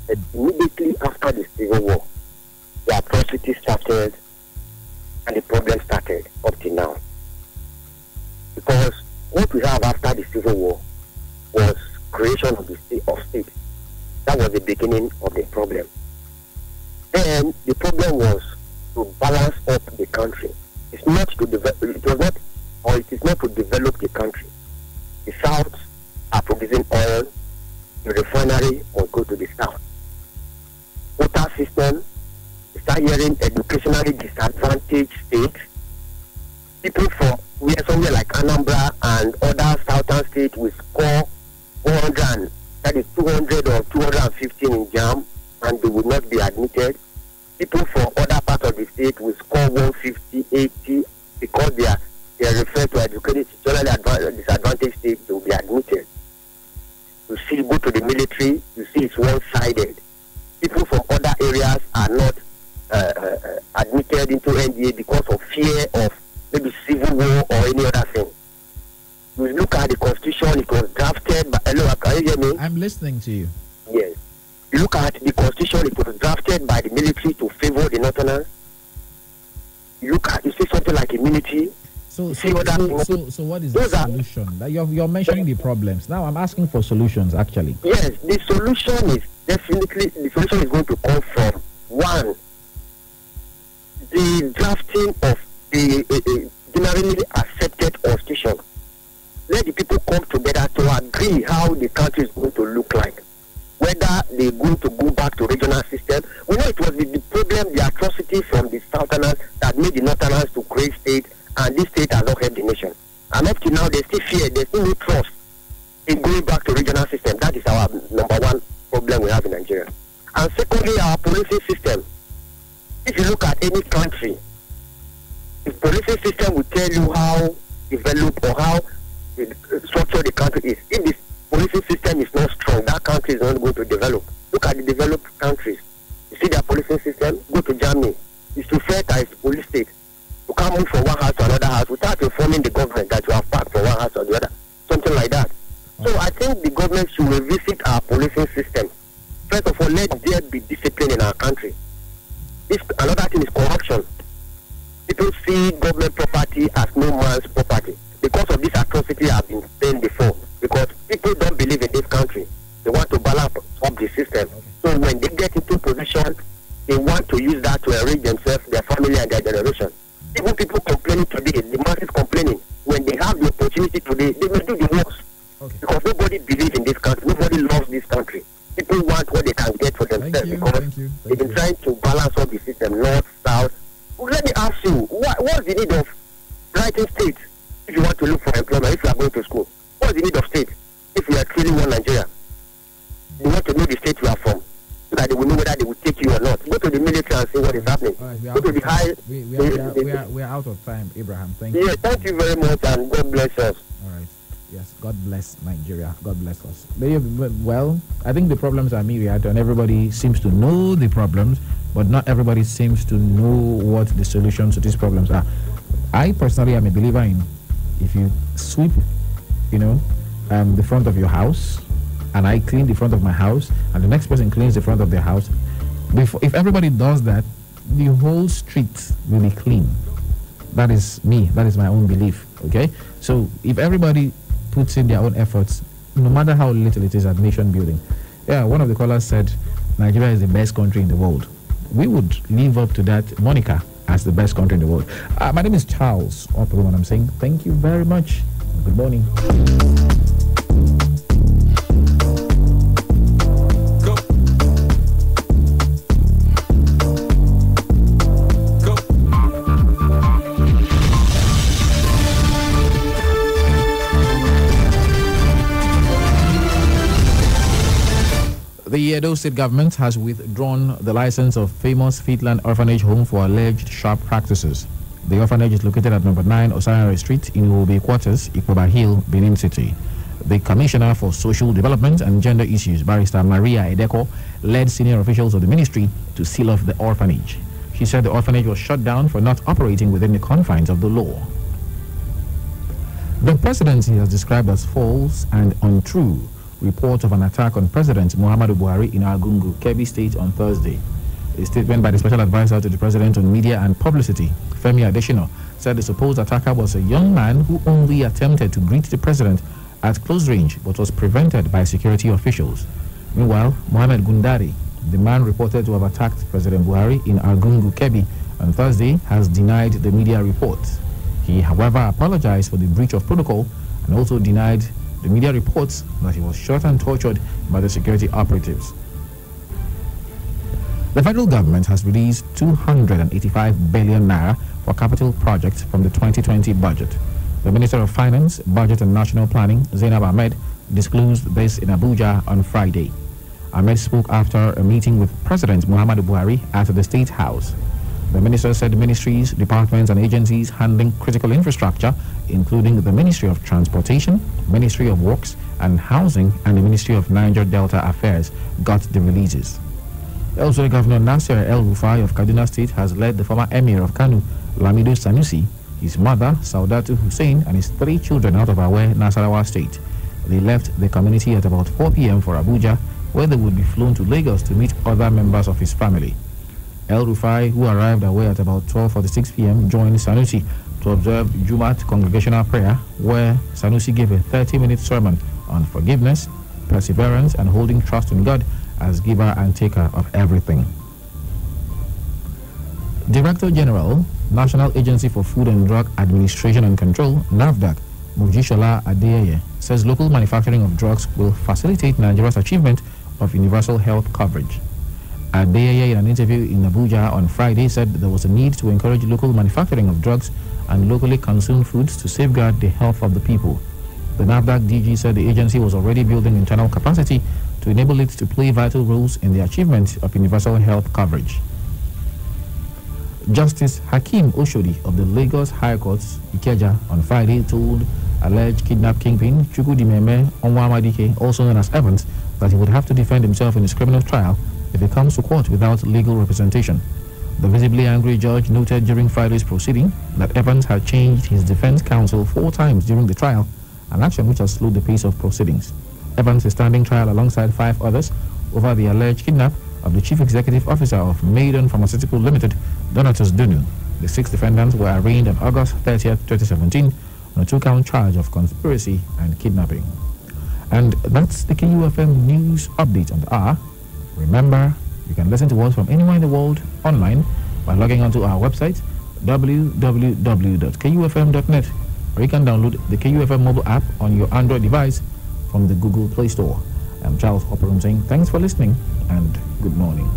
And immediately after the Civil War, the atrocities started and the problem started up to now. Because what we have after the Civil War was creation of the state. That was the beginning of the problem. Then the problem was to balance up the country. It is not to develop the country. The South are producing oil, the refinery will go to the South. Water system, we start hearing educationally disadvantaged states. People from somewhere like Anambra and other southern states will score 400, that is 200 or 215 in JAM, and they will not be admitted. People from other parts of the state will score 150, 80, because they are referred to educated, disadvantaged states, they will be admitted. You see, go to the military, you see it's one-sided. People from other areas are not admitted into NDA because of fear of maybe civil war or any other thing. You look at the constitution, it was drafted by... Hello, can you hear me? I'm listening to you. Yes. You look at the constitution, it was drafted by the military to favor the northerners. You see something like immunity. So what is the solution? You're mentioning the problems. Now I'm asking for solutions, actually. Yes, the solution is going to come from, one, the drafting of the generally accepted constitution. Let the people come together to agree how the country is going to look like. Whether they're going to go back to regional system. We know it was the problem, the atrocity from the southerners that made the northerners to create state, and this state has not helped the nation. And up to now, there's still fear, there's still no trust in going back to regional system. That is our number one problem we have in Nigeria. And secondly, our policing system. If you look at any country, the policing system will tell you how developed or how structured the country is. If the policing system is not strong, that country is not going to develop. Look at the developed countries. You see their policing system, go to Germany. It's to fair as the police state. You can't move from one house to another house without informing the government that you have parked from one house or the other. Something like that. So I think the government should revisit our policing system. First of all, let there be discipline in our country. Another thing is corruption. People see government property as no man's property. Because of this atrocity I've been saying before. Because people don't believe in this country. They want to balance up the system. So when they get into position, they want to use that to enrich themselves, their family, and their generation. Even people complaining today, the masses complaining, when they have the opportunity today, they will do the worst. Because nobody believes in this country, nobody loves this country. People want what they can get for themselves because they've been trying to balance up the system, north, south. Well, let me ask you, what's the need of writing state if you want to look for employment, if you are going to school? What's the need of state if you are truly one Nigeria? You want to know the state you are from, so that they will know whether they will take you or not. Go to the military and see what is happening. Right, go to the high. We are out of time, Abraham. Thank you. Yeah, thank you very much, and God bless us. All right. Yes, God bless Nigeria. God bless us. Well, I think the problems are myriad, and everybody seems to know the problems, but not everybody seems to know what the solutions to these problems are. I personally am a believer in, if you sweep, the front of your house, and I clean the front of my house, and the next person cleans the front of their house, if everybody does that, the whole street will be clean. That is me. That is my own belief. Okay? So if everybody puts in their own efforts, no matter how little it is at nation building. Yeah, one of the callers said Nigeria is the best country in the world. We would live up to that moniker as the best country in the world. My name is Charles Opel, and I'm saying thank you very much. Good morning. The Edo State government has withdrawn the license of famous Fitland Orphanage Home for alleged sharp practices. The orphanage is located at number 9 Osayare Street in Uobe Quarters, Ikoba Hill, Benin City. The Commissioner for Social Development and Gender Issues, Barrister Maria Edeko, led senior officials of the ministry to seal off the orphanage. She said the orphanage was shut down for not operating within the confines of the law. The presidency has described as false and untrue report of an attack on President Muhammadu Buhari in Argungu, Kebbi State on Thursday. A statement by the special advisor to the president on media and publicity, Femi Adesina, said the supposed attacker was a young man who only attempted to greet the president at close range but was prevented by security officials. Meanwhile, Mohammed Gundari, the man reported to have attacked President Buhari in Argungu, Kebbi on Thursday, has denied the media report. He, however, apologized for the breach of protocol and also denied the media reports that he was shot and tortured by the security operatives. The federal government has released 285 billion naira for capital projects from the 2020 budget. The Minister of Finance, Budget and National Planning, Zainab Ahmed, disclosed this in Abuja on Friday. Ahmed spoke after a meeting with President Muhammadu Buhari at the State House. The minister said ministries, departments and agencies handling critical infrastructure, including the Ministry of Transportation, Ministry of Works and Housing and the Ministry of Niger Delta Affairs, got the releases. Also, Governor Nasir El-Rufai of Kaduna State has led the former Emir of Kano, Lamido Sanusi, his mother, Saudatu Hussein, and his 3 children out of Awe, Nasarawa State. They left the community at about 4 p.m. for Abuja, where they would be flown to Lagos to meet other members of his family. El-Rufai, who arrived away at about 12:46 p.m., joined Sanusi to observe Jumat congregational prayer, where Sanusi gave a 30-minute sermon on forgiveness, perseverance, and holding trust in God as giver and taker of everything. Director General, National Agency for Food and Drug Administration and Control, NAFDAC, Mujishola Adeyeye, says local manufacturing of drugs will facilitate Nigeria's achievement of universal health coverage. Adeyeye, in an interview in Abuja on Friday, said there was a need to encourage local manufacturing of drugs and locally consumed foods to safeguard the health of the people. The NAFDAC DG said the agency was already building internal capacity to enable it to play vital roles in the achievement of universal health coverage. Justice Hakeem Oshodi of the Lagos High Court, Ikeja, on Friday told alleged kidnap kingpin Chukwudimeme Onwamadike, also known as Evans, that he would have to defend himself in his criminal trial if he comes to court without legal representation. The visibly angry judge noted during Friday's proceeding that Evans had changed his defense counsel 4 times during the trial, an action which has slowed the pace of proceedings. Evans is standing trial alongside 5 others over the alleged kidnap of the chief executive officer of Maiden Pharmaceutical Limited, Donatus Dunu. The 6 defendants were arraigned on August 30th, 2017 on a 2-count charge of conspiracy and kidnapping. And that's the KUFM news update on the hour. Remember, you can listen to us from anywhere in the world online by logging onto our website www.kufm.net, or you can download the KUFM mobile app on your Android device from the Google Play Store. I'm Charles Hopperum saying thanks for listening and good morning.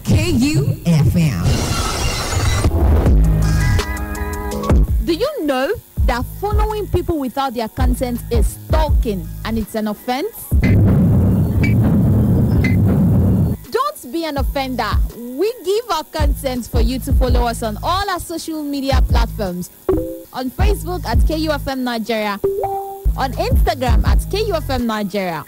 KUFM. Do you know that following people without their consent is stalking and it's an offense? Don't be an offender. We give our consent for you to follow us on all our social media platforms. On Facebook at KUFM Nigeria, on Instagram at KUFM Nigeria,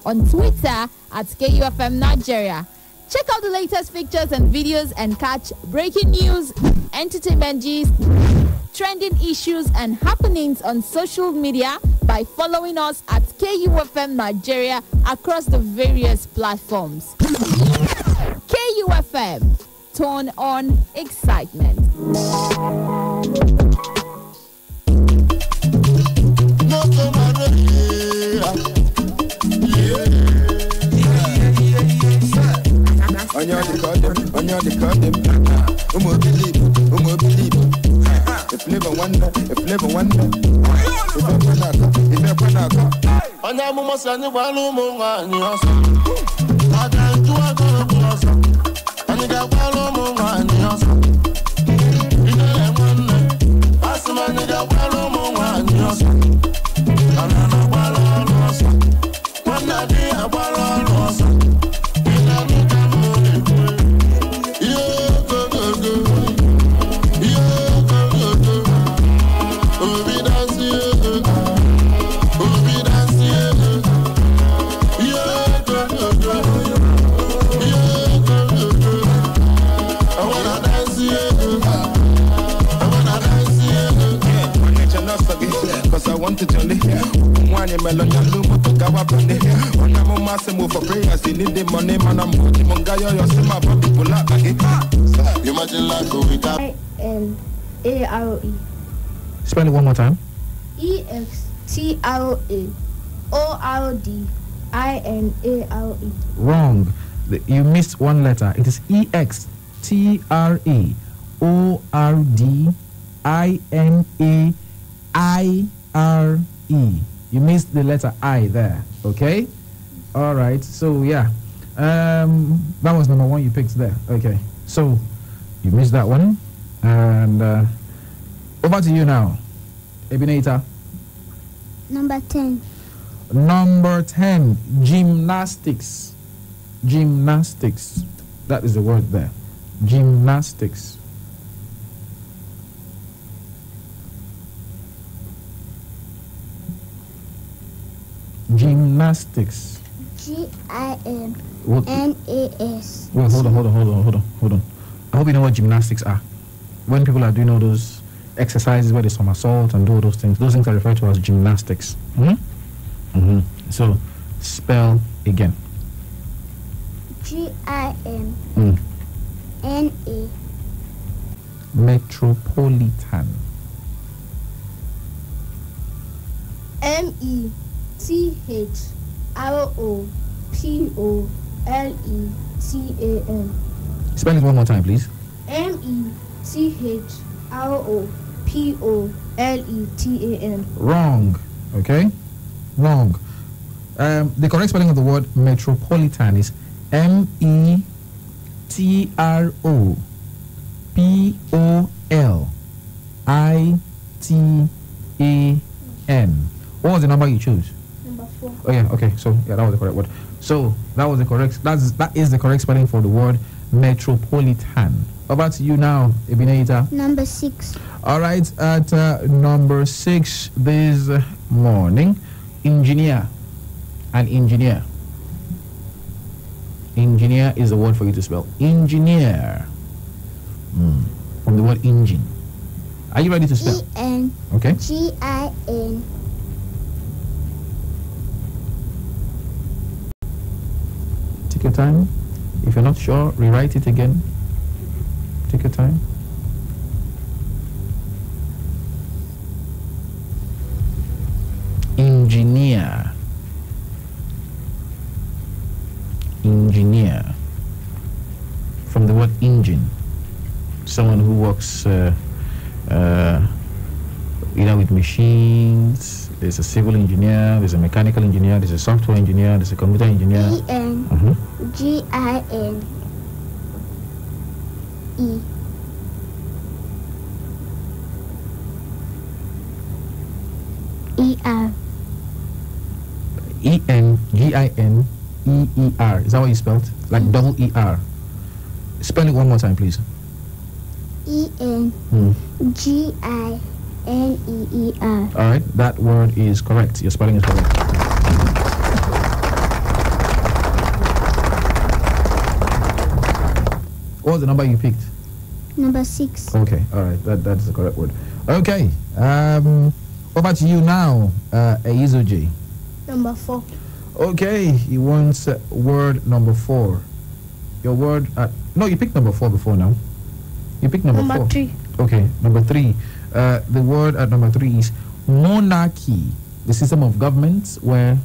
on Twitter at KUFM Nigeria. Check out the latest pictures and videos and catch breaking news, entertainment gist, trending issues and happenings on social media by following us at KUFM Nigeria across the various platforms. KUFM, turn on excitement. On your decode them. Believe. If never wonder. If never on your mama son, you want to move on your son. I can't do a good son. And you got one move on your son. You don't want to pass the man, you got one move on your son. And I know one on your son. One day, I want on your son. I want to jolly. One melon and lumo to go up on the one I'm massive for prayers. They need the money, man. I'm watching Mongayo, you're some of the people up. You imagine like we got EXTRAOE. Spell it one more time. EXTRAORDINARE. Wrong. You missed one letter. It is EXTRAORDINARE. You missed the letter I there. Okay? Alright, so yeah. That was number 1 you picked there. Okay. So you missed that one. And over to you now. Ebinator. Number 10. Number 10. Gymnastics. Gymnastics. That is the word there. Gymnastics. Gymnastics. GIMNAS. Well, hold on. I hope you know what gymnastics are. When people are doing all those exercises where they somersault and do all those things are referred to as gymnastics. So, spell again. GIMNA. Metropolitan. METHROPOLETAN. Spell it one more time, please. METHROPOLETAN. Wrong. Okay? Wrong. The correct spelling of the word metropolitan is METROPOLITAN. What was the number you chose? Number 4. Oh yeah, okay. So yeah, that was the correct word. So that is the correct spelling for the word metropolitan. Over to you now, Ebenezer. Number 6. All right, at number 6 this morning, engineer. An engineer. Engineer is the word for you to spell. Engineer. From the word engine. Are you ready to spell? E-N. Okay. G-I-N. Take your time. If you're not sure, rewrite it again. Take your time. Engineer. Engineer. From the word engine. Someone who works either with machines. There's a civil engineer, there's a mechanical engineer, there's a software engineer, there's a computer engineer. E-N-G-I-N. E. E-R. E-N-G-I-N-E-E-R. Is that what you spelled? Like double E-R. Spell it one more time, please. E-N-G-I-N-E-E-R. All right, that word is correct. Your spelling is correct. What was the number you picked? Number 6. Okay, all right, that's the correct word. Okay, over to you now, Eizoji. Number 4. Okay, he wants word number 4. Your word, no, you picked number 4 before now. You picked number 4. Number 3. Okay, number 3. The word at number 3 is monarchy, the system of government where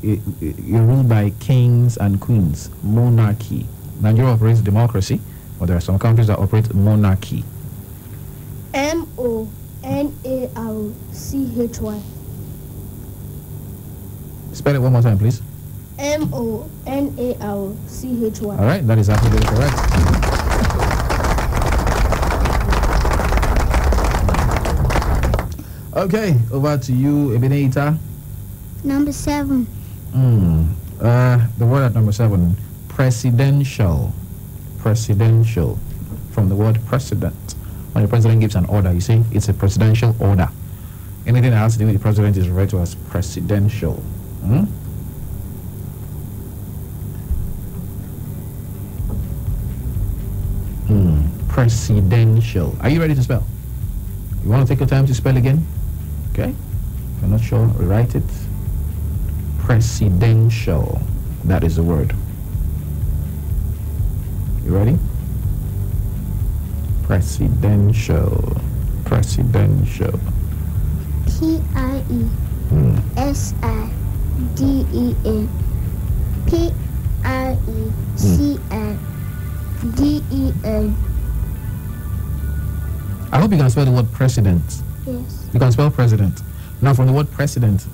you're ruled by kings and queens. Monarchy. Nigeria operates democracy, but there are some countries that operate monarchy. M-O-N-A-R-C-H-Y. Spell it one more time, please. M-O-N-A-R-C-H-Y. All right, that is absolutely correct. Okay, over to you, Ebenezer. Number 7. The word at number 7, presidential. Presidential, from the word president. When the president gives an order, you see, it's a presidential order. Anything that has to do with the president is referred to as presidential. Presidential. Are you ready to spell? You want to take your time to spell again? Okay. If you're not sure, rewrite it. Presidential. That is the word. You ready? Presidential. Presidential. P-I-E-S-I-D-E-N. P-R-E-C-I-D-E-N. I hope you can spell the word president. Yes. You can spell president. Now, from the word president,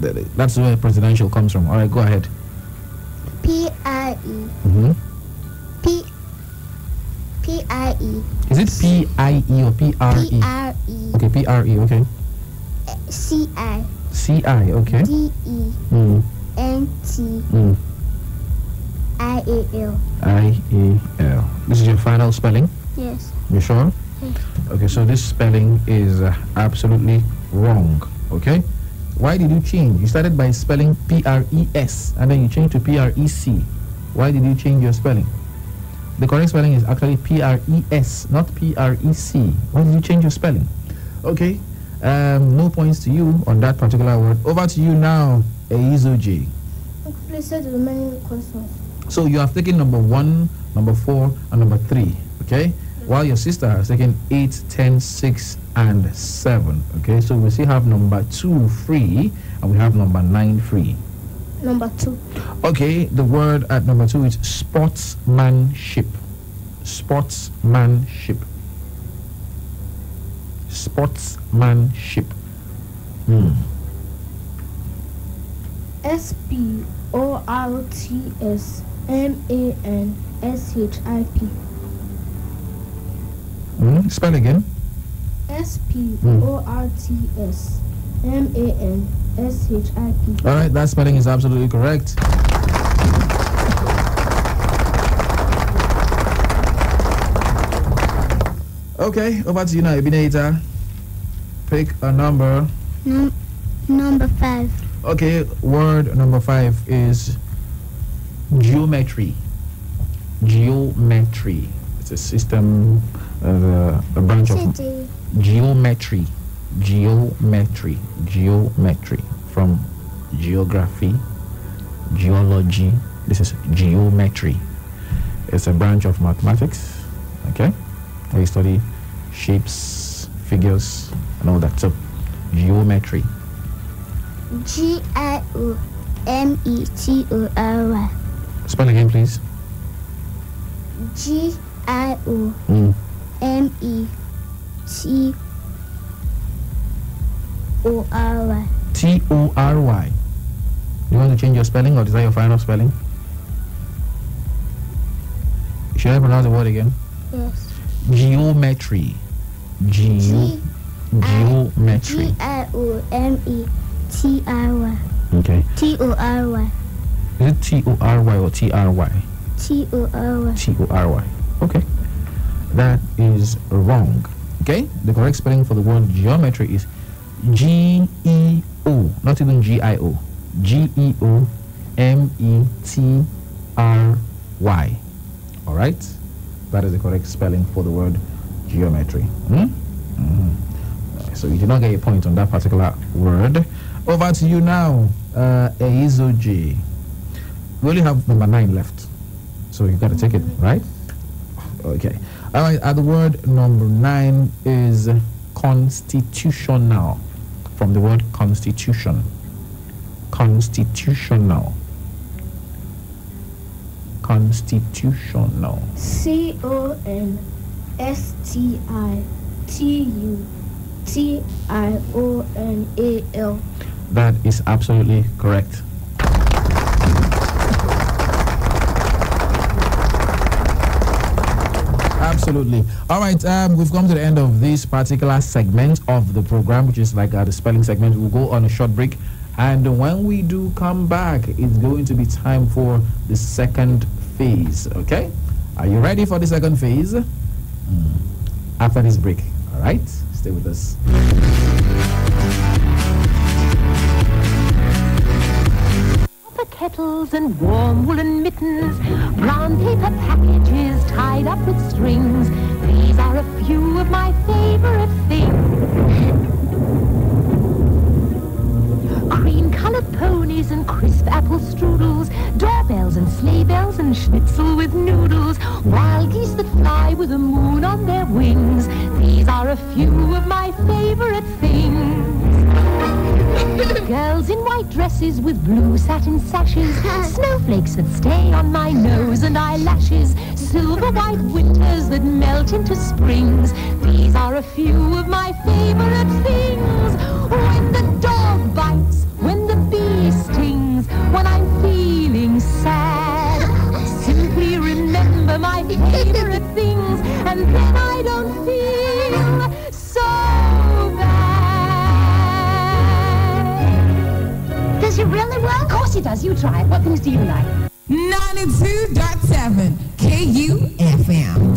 that's where presidential comes from. All right, go ahead. P-I-E. P-I-E. Is it P-I-E or P-R-E? P-R-E. Okay, P-R-E, okay. C-I. C-I, okay. D-E. N-T. I-A-L. I-A-L. This is your final spelling? Yes. You sure? Yes. Okay, so this spelling is absolutely wrong, okay? Why did you change? You started by spelling P-R-E-S and then you changed to P-R-E-C. Why did you change your spelling? The correct spelling is actually P-R-E-S, not P-R-E-C. Why did you change your spelling? Okay, no points to you on that particular word. Over to you now, Eizoji. Please say the remaining questions. So you have taken number 1, number 4, and number 3, okay? While your sister has taken 8, 10, 6, and 7, okay? So we still have number 2 free, and we have number 9 free. Number 2. Okay, the word at number 2 is sportsmanship. Sportsmanship. Sportsmanship. S-P-O-R-T-S-M-A-N-S-H-I-P. Spell again. S-P-O-R-T-S M-A-N-S-H-I-P. All right, that spelling is absolutely correct. Okay, over to you now, Ebenezer. Pick a number. Number 5. Okay, word number 5 is geometry. Geometry. It's a system, a branch of geometry. Geometry. Geometry. From geography, geology. This is geometry. It's a branch of mathematics. Okay, where you study shapes, figures, and all that. So, geometry. G-I-O-M-E-T-O-R-Y. Spell again, please. G-I-O-M-E-T-O-R-Y. T-O-R-Y. You want to change your spelling, or is that your final spelling? Should I pronounce the word again? Yes. Geometry. Geometry. G-I-O-M-E-T-R-Y. Okay. T-O-R-Y. Is it T-O-R-Y or T-R-Y? T-O-R-Y. T-O-R-Y. Okay. That is wrong. Okay? The correct spelling for the word geometry is G-E-O, not even G-I-O. G-E-O-M-E-T-R-Y. All right? That is the correct spelling for the word geometry. So you did not get a point on that particular word. Over to you now, Eizoji. We only have number 9 left, so you got to take it, right? Okay. All right. The word number 9 is constitutional, from the word constitution. Constitutional. Constitutional. C-O-N-S-T-I-T-U-T-I-O-N-A-L. That is absolutely correct. Absolutely. All right, we've come to the end of this particular segment of the program, which is like the spelling segment. We'll go on a short break, and when we do come back, it's going to be time for the second phase. Okay, are you ready for the second phase? After this break. All right, stay with us. Kettles and warm woolen mittens, brown paper packages tied up with strings. These are a few of my favorite things. Cream-colored ponies and crisp apple strudels, doorbells and sleigh bells and schnitzel with noodles, wild geese that fly with the moon on their wings. These are a few of my favorite things. Girls in white dresses with blue satin sashes, snowflakes that stay on my nose and eyelashes, silver white winters that melt into springs. These are a few of my favorite things. When the dog bites, when the bee stings, when I'm feeling sad, simply remember my favorite things, and then I don't feel so bad. Does it really work? Of course it does. You try it. What things do you like? 92.7 KUFM.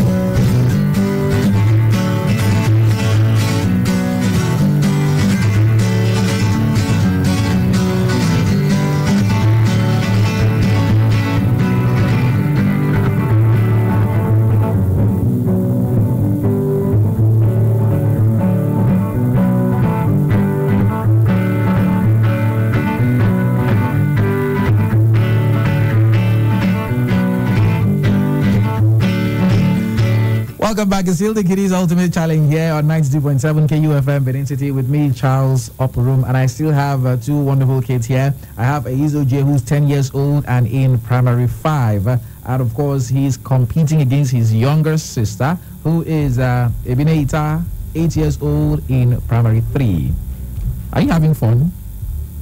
Welcome back. It's still the Kiddies Ultimate Challenge here on 92.7 KUFM Benin City with me, Charles Upperoom, and I still have two wonderful kids here. I have Eizoji, who's 10 years old and in primary 5. And of course, he's competing against his younger sister, who is Ebenezer, 8 years old in primary 3. Are you having fun?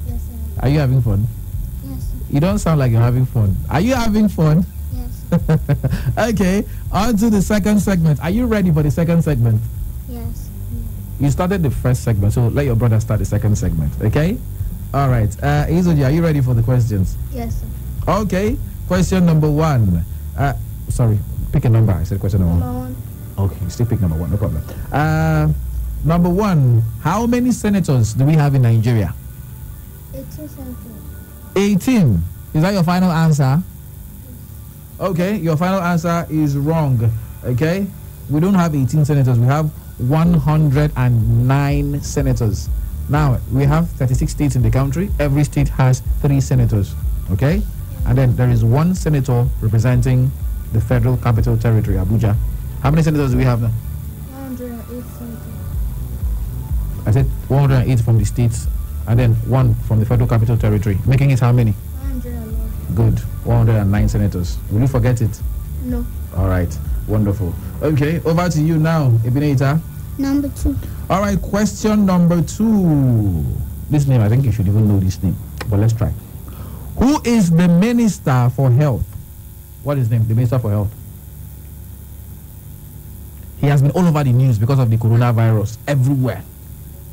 Yes, sir. Are you having fun? Yes, sir. You don't sound like you're having fun. Are you having fun? Yes. Okay, on to the second segment. Are you ready for the second segment? Yes. You started the first segment, so let your brother start the second segment, okay? All right. Izoji, are you ready for the questions? Yes, sir. Okay. Question number 1. Sorry, pick a number. I said question number 1. Okay, still pick number 1, no problem. Number 1, how many senators do we have in Nigeria? 18 senators. 18. Is that your final answer? Okay, your final answer is wrong. Okay, we don't have 18 senators. We have 109 senators. Now, we have 36 states in the country. Every state has 3 senators. Okay, and then there is 1 senator representing the Federal Capital Territory, Abuja. How many senators do we have now? 108 senators. I said 108 from the states, and then 1 from the Federal Capital Territory, making it how many? 111. Good. 109 senators. Will you forget it? No. All right. Wonderful. Okay, over to you now, Ebenezer. Number 2. All right, question number 2. This name, I think you should even know this name, but let's try. Who is the Minister for Health? What is his name? The Minister for Health. He has been all over the news because of the coronavirus, everywhere.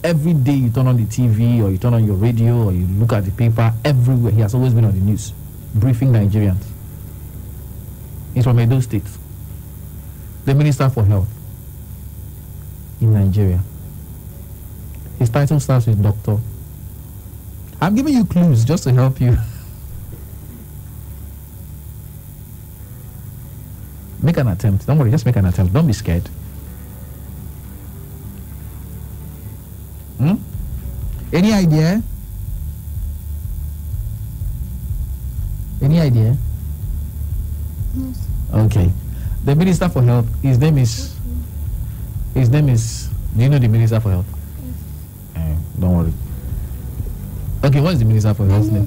Every day you turn on the TV or you turn on your radio or you look at the paper, everywhere he has always been on the news, briefing Nigerians. He's from Edo State. The Minister for Health in Nigeria. His title starts with Doctor. I'm giving you clues just to help you. Make an attempt. Don't worry, just make an attempt. Don't be scared. Any idea? Any idea? Yes. Okay. The Minister for Health, his name is, do you know the Minister for Health? Yes. Don't worry. Okay, what is the Minister for Health's name?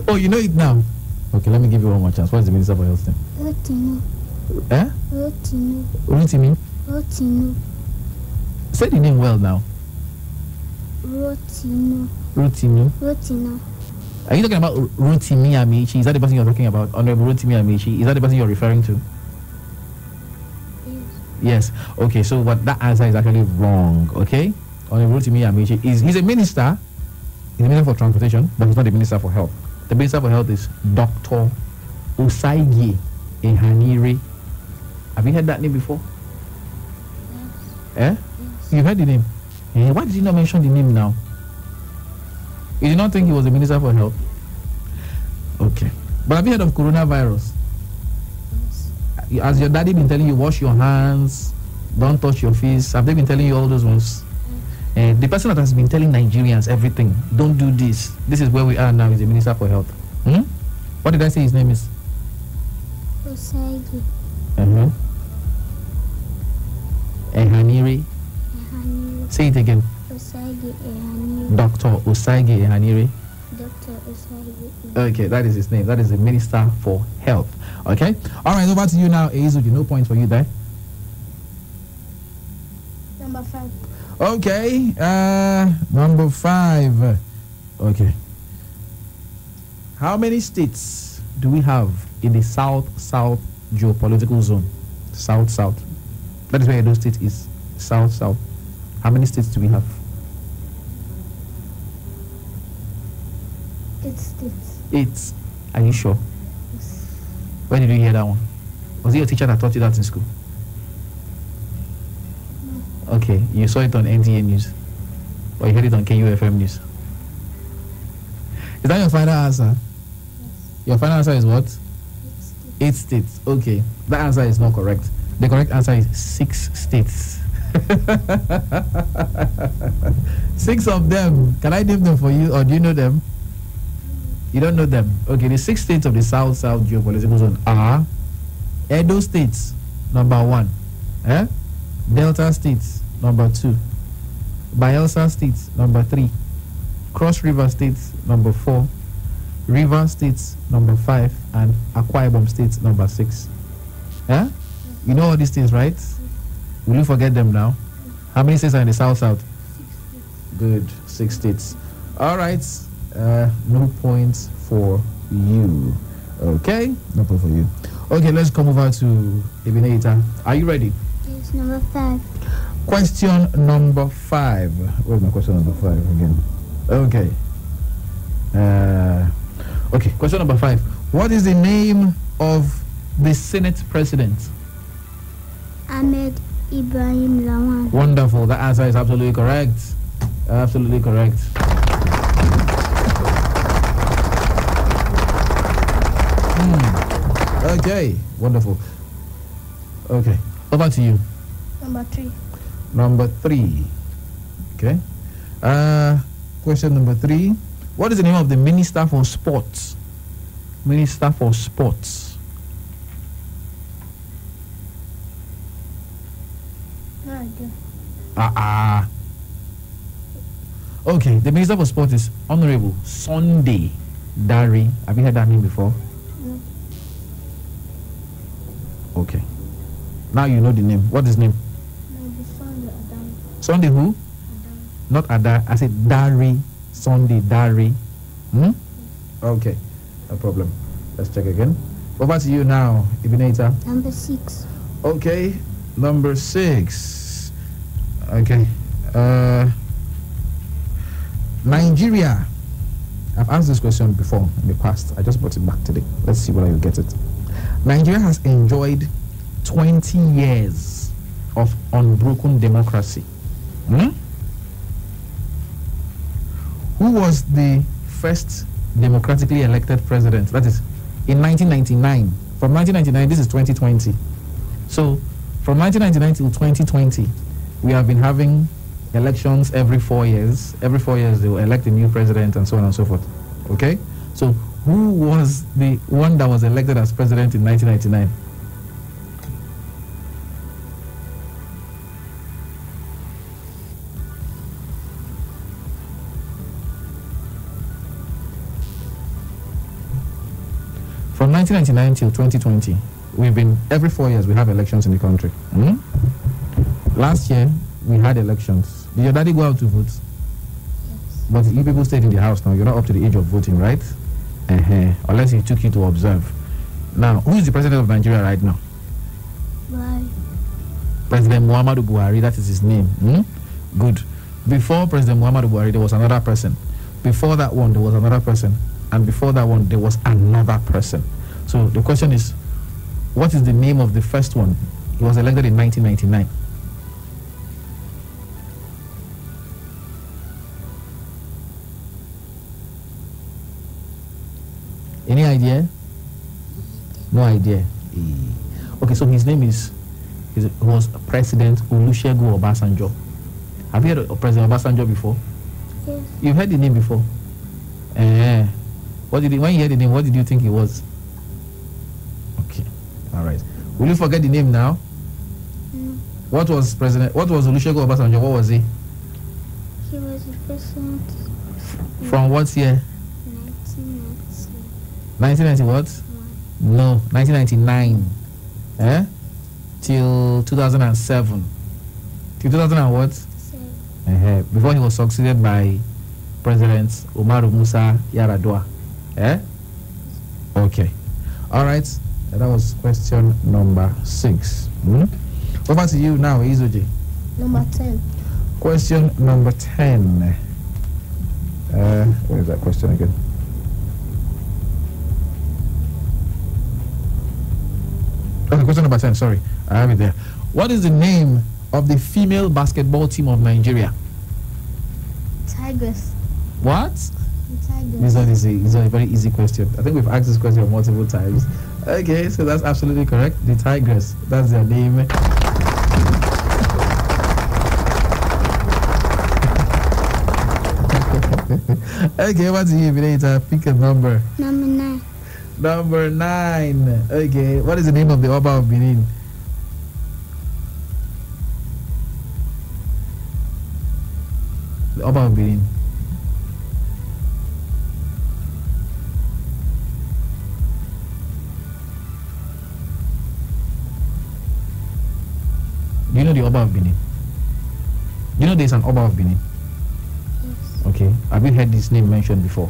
Oh, you know it now? Okay, let me give you one more chance. What is the Minister for Health's name? Rotino. Eh? Rotino. Rotimi? Rotino. Say the name well now. Rotino. Rotimi? Rotino. Are you talking about Rotimi Amici? Is that the person you're talking about? Honorable Rotimi Amici? Is that the person you're referring to? Yes. Okay, so what that answer is actually wrong, okay? Honorable Rotimi Amici he's a minister. He's a minister for transportation, but he's not the Minister for Health. The Minister for Health is Dr. Osagie Ehanire. Have you heard that name before? Yes. You heard the name? Why did you not mention the name now? You did not think he was the Minister for Health? Okay. But have you heard of coronavirus? Yes. Has your daddy been telling you wash your hands, don't touch your face? Have they been telling you all those ones? The person that has been telling Nigerians everything, don't do this. This is where we are now, is the Minister for Health. What did I say his name is? Osagi. Ehanire. Ehanire. Say it again. Osagi Ehanire. Dr. Osagie Ehanire. Dr. Osagi. Okay, that is his name. That is the Minister for Health. Okay? All right, over to you now, Ezuji. No points for you there. Number 5. Okay, number 5. Okay. How many states do we have in the South-South geopolitical zone? South-South. That is where Edo State is. South-South. How many states do we have? 8 states. 8. Are you sure? Yes. Where did you hear that one? Was it your teacher that taught you that in school? No. Okay, you saw it on NTA News? Or you heard it on KUFM News? Is that your final answer? Yes. Your final answer is what? 8 states. 8 states. Okay, that answer is not correct. The correct answer is 6 states. 6 of them. Can I name them for you, or do you know them? You don't know them. Okay, the 6 states of the South-South geopolitical zone are Edo States, number 1. Delta States, number 2. Bayelsa States, number 3. Cross River States, number 4. River States, number 5. And Akwa Ibom States, number 6. You know all these things, right? Will you forget them now? How many states are in the South-South? 6 states. Good, 6 states. All right. No points for you. Okay, no point for you. Okay, let's come over to Ebenezer. Are you ready? Yes, number 5. Question number 5. Where's my question number 5 again? Okay. Okay, question number 5. What is the name of the Senate President? Ahmed Ibrahim Lawan. Wonderful. That answer is absolutely correct. Absolutely correct. Okay, wonderful. Okay, over to you. Number 3. Number 3. Okay. Question number 3. What is the name of the Minister for Sports? Minister for Sports. No idea. Okay, the Minister for Sport is Honorable Sunday Dari. Have you heard that name before? No. Okay. Now you know the name. What is his name? Maybe Sunday Adam. Sunday who? Not Ada. I said Dari. Sunday Dari. Okay. No problem. Let's check again. Over to you now, Ibinator. Number 6. Okay. Number 6. Okay. Nigeria. I've asked this question before in the past. I just brought it back today. Let's see whether you get it. Nigeria has enjoyed 20 years of unbroken democracy. Who was the first democratically elected president? That is in 1999. From 1999, this is 2020. So from 1999 till 2020, we have been having elections every 4 years. Every 4 years, they will elect a new president and so on and so forth. Okay? So who was the one that was elected as president in 1999? From 1999 till 2020, we've been, every 4 years, we have elections in the country. Last year, we had elections. Did your daddy go out to vote? Yes. But you people stayed in the house now. You're not up to the age of voting, right? Unless he took you to observe. Now, who is the president of Nigeria right now? Buhari. President Muhammadu Buhari, that is his name. Good. Before President Muhammadu Buhari, there was another person. Before that one, there was another person. And before that one, there was another person. So the question is, what is the name of the first one? He was elected in 1999. Any idea? No idea. Okay, so his name was President Olusegun Obasanjo. Have you heard of President Obasanjo before? Yes. You've heard the name before? When you heard the name, what did you think he was? Okay, all right. Will you forget the name now? No. What was Olusegun Obasanjo? What was he? He was the president. From what year? 1990 what? No, 1999. Till 2007. Till 2000 and what? Before he was succeeded by President Umaru Musa Yar'Adua. Okay. All right. That was question number 6. Over to you now, Izoji. Number 10. Question number 10. Where is that question again? Okay, question number 10, sorry. I have it there. What is the name of the female basketball team of Nigeria? Tigers. What? Tigers. This is a very easy question. I think we've asked this question multiple times. Okay, so that's absolutely correct. The Tigers. That's their name. Okay, what's the later? Pick a number. Number 9. Number 9. Okay, what is the name of the Oba of Benin? The Oba of Benin. Do you know the Oba of Benin? Do you know there's an Oba of Benin? Yes. Okay. Have you heard this name mentioned before?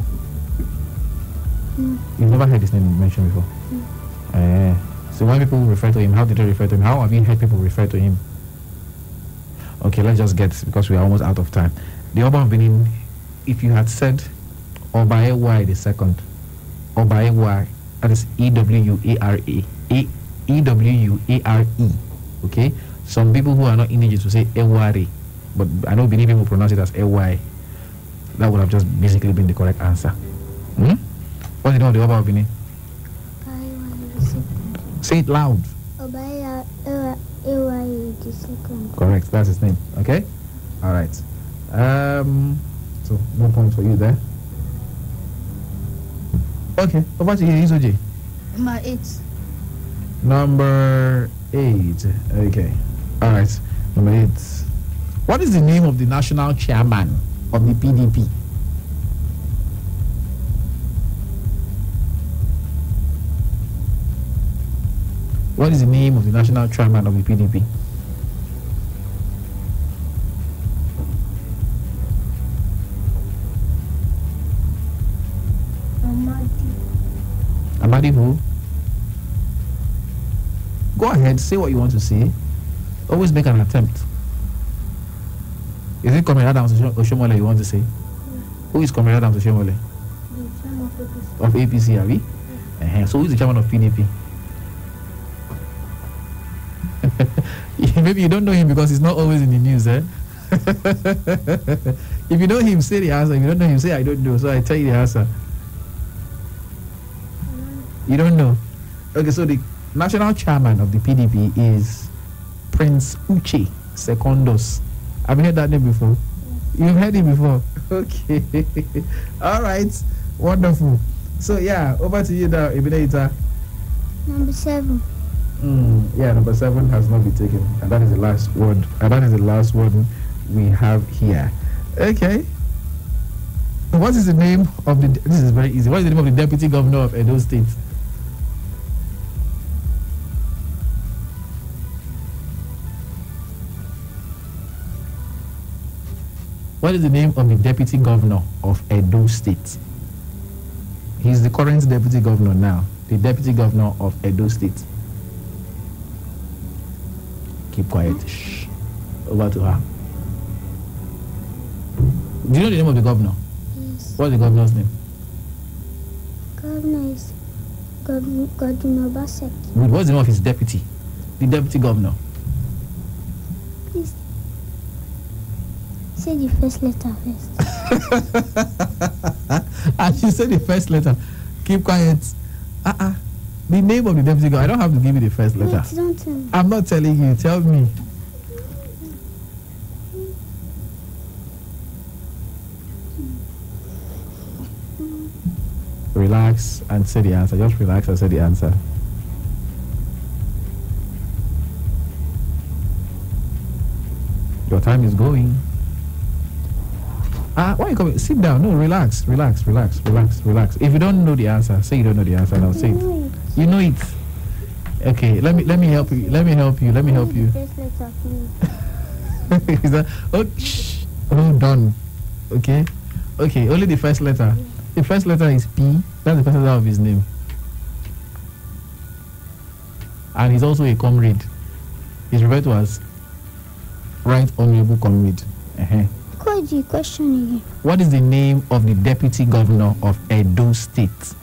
No. You've never heard his name mentioned before? No. So when people refer to him, how did they refer to him? How have you heard people refer to him? Okay, let's just get, because we are almost out of time. The Oba of Benin, if you had said Oba Ewa the second, Oba Ewa, that is E-W-U-A-R-E, E-W-U-A-R-E, okay? Some people who are not indigenous will say Ewari, but I know Benin people pronounce it as Ewai. That would have just basically been the correct answer. What's the name of the Oba of Benin? Say it loud. Correct, that's his name. Okay? Alright. So no points for you there. Okay, over to you, Isoji. Number 8. Number 8. Okay. Alright. Number 8. What is the name of the national chairman of the PDP? What is the name of the national chairman of the PDP? Amadi who? Go ahead, say what you want to say. Always make an attempt. Is it Comrade Adams Oshomole you want to say? Who is Comrade Adams Oshomole? Of APC, are we? So who is the chairman of PDP? Maybe you don't know him because he's not always in the news, eh? If you know him, say the answer. If you don't know him, say I don't know. So I tell you the answer. You don't know? Okay, so the national chairman of the PDP is Prince Uche Secondos. Have you heard that name before? You've heard him before? Okay. All right. Wonderful. So, yeah, over to you now, Ebenezer. Number 7. Yeah, number 7 has not been taken, and that is the last word. And that is the last one we have here. Okay. What is the name of the? This is very easy. What is the name of the deputy governor of Edo State? What is the name of the deputy governor of Edo State? He's the current deputy governor now. The deputy governor of Edo State. Keep quiet. Shh. Over to her. Do you know the name of the governor? Yes. What's the governor's name? Governor is Godwin Obaseki. Good. What's the name of his deputy? The deputy governor. Please say the first letter first. And you said the first letter. Keep quiet. The name of the deputy governor. I don't have to give you the first letter. Wait, don't tell me. I'm not telling you. Tell me. Relax and say the answer. Just relax and say the answer. Your time is going. Why are you coming? Sit down. No, relax. If you don't know the answer, say you don't know the answer. Now say it. You know it. Okay, let me help you. Let me help you. First letter, please. Is that, shh, hold on. Okay, only the first letter. The first letter is P. That's the first letter of his name. And he's also a comrade. He's referred to as Right Honorable Comrade. Quite the question again. What is the name of the deputy governor of Edo State?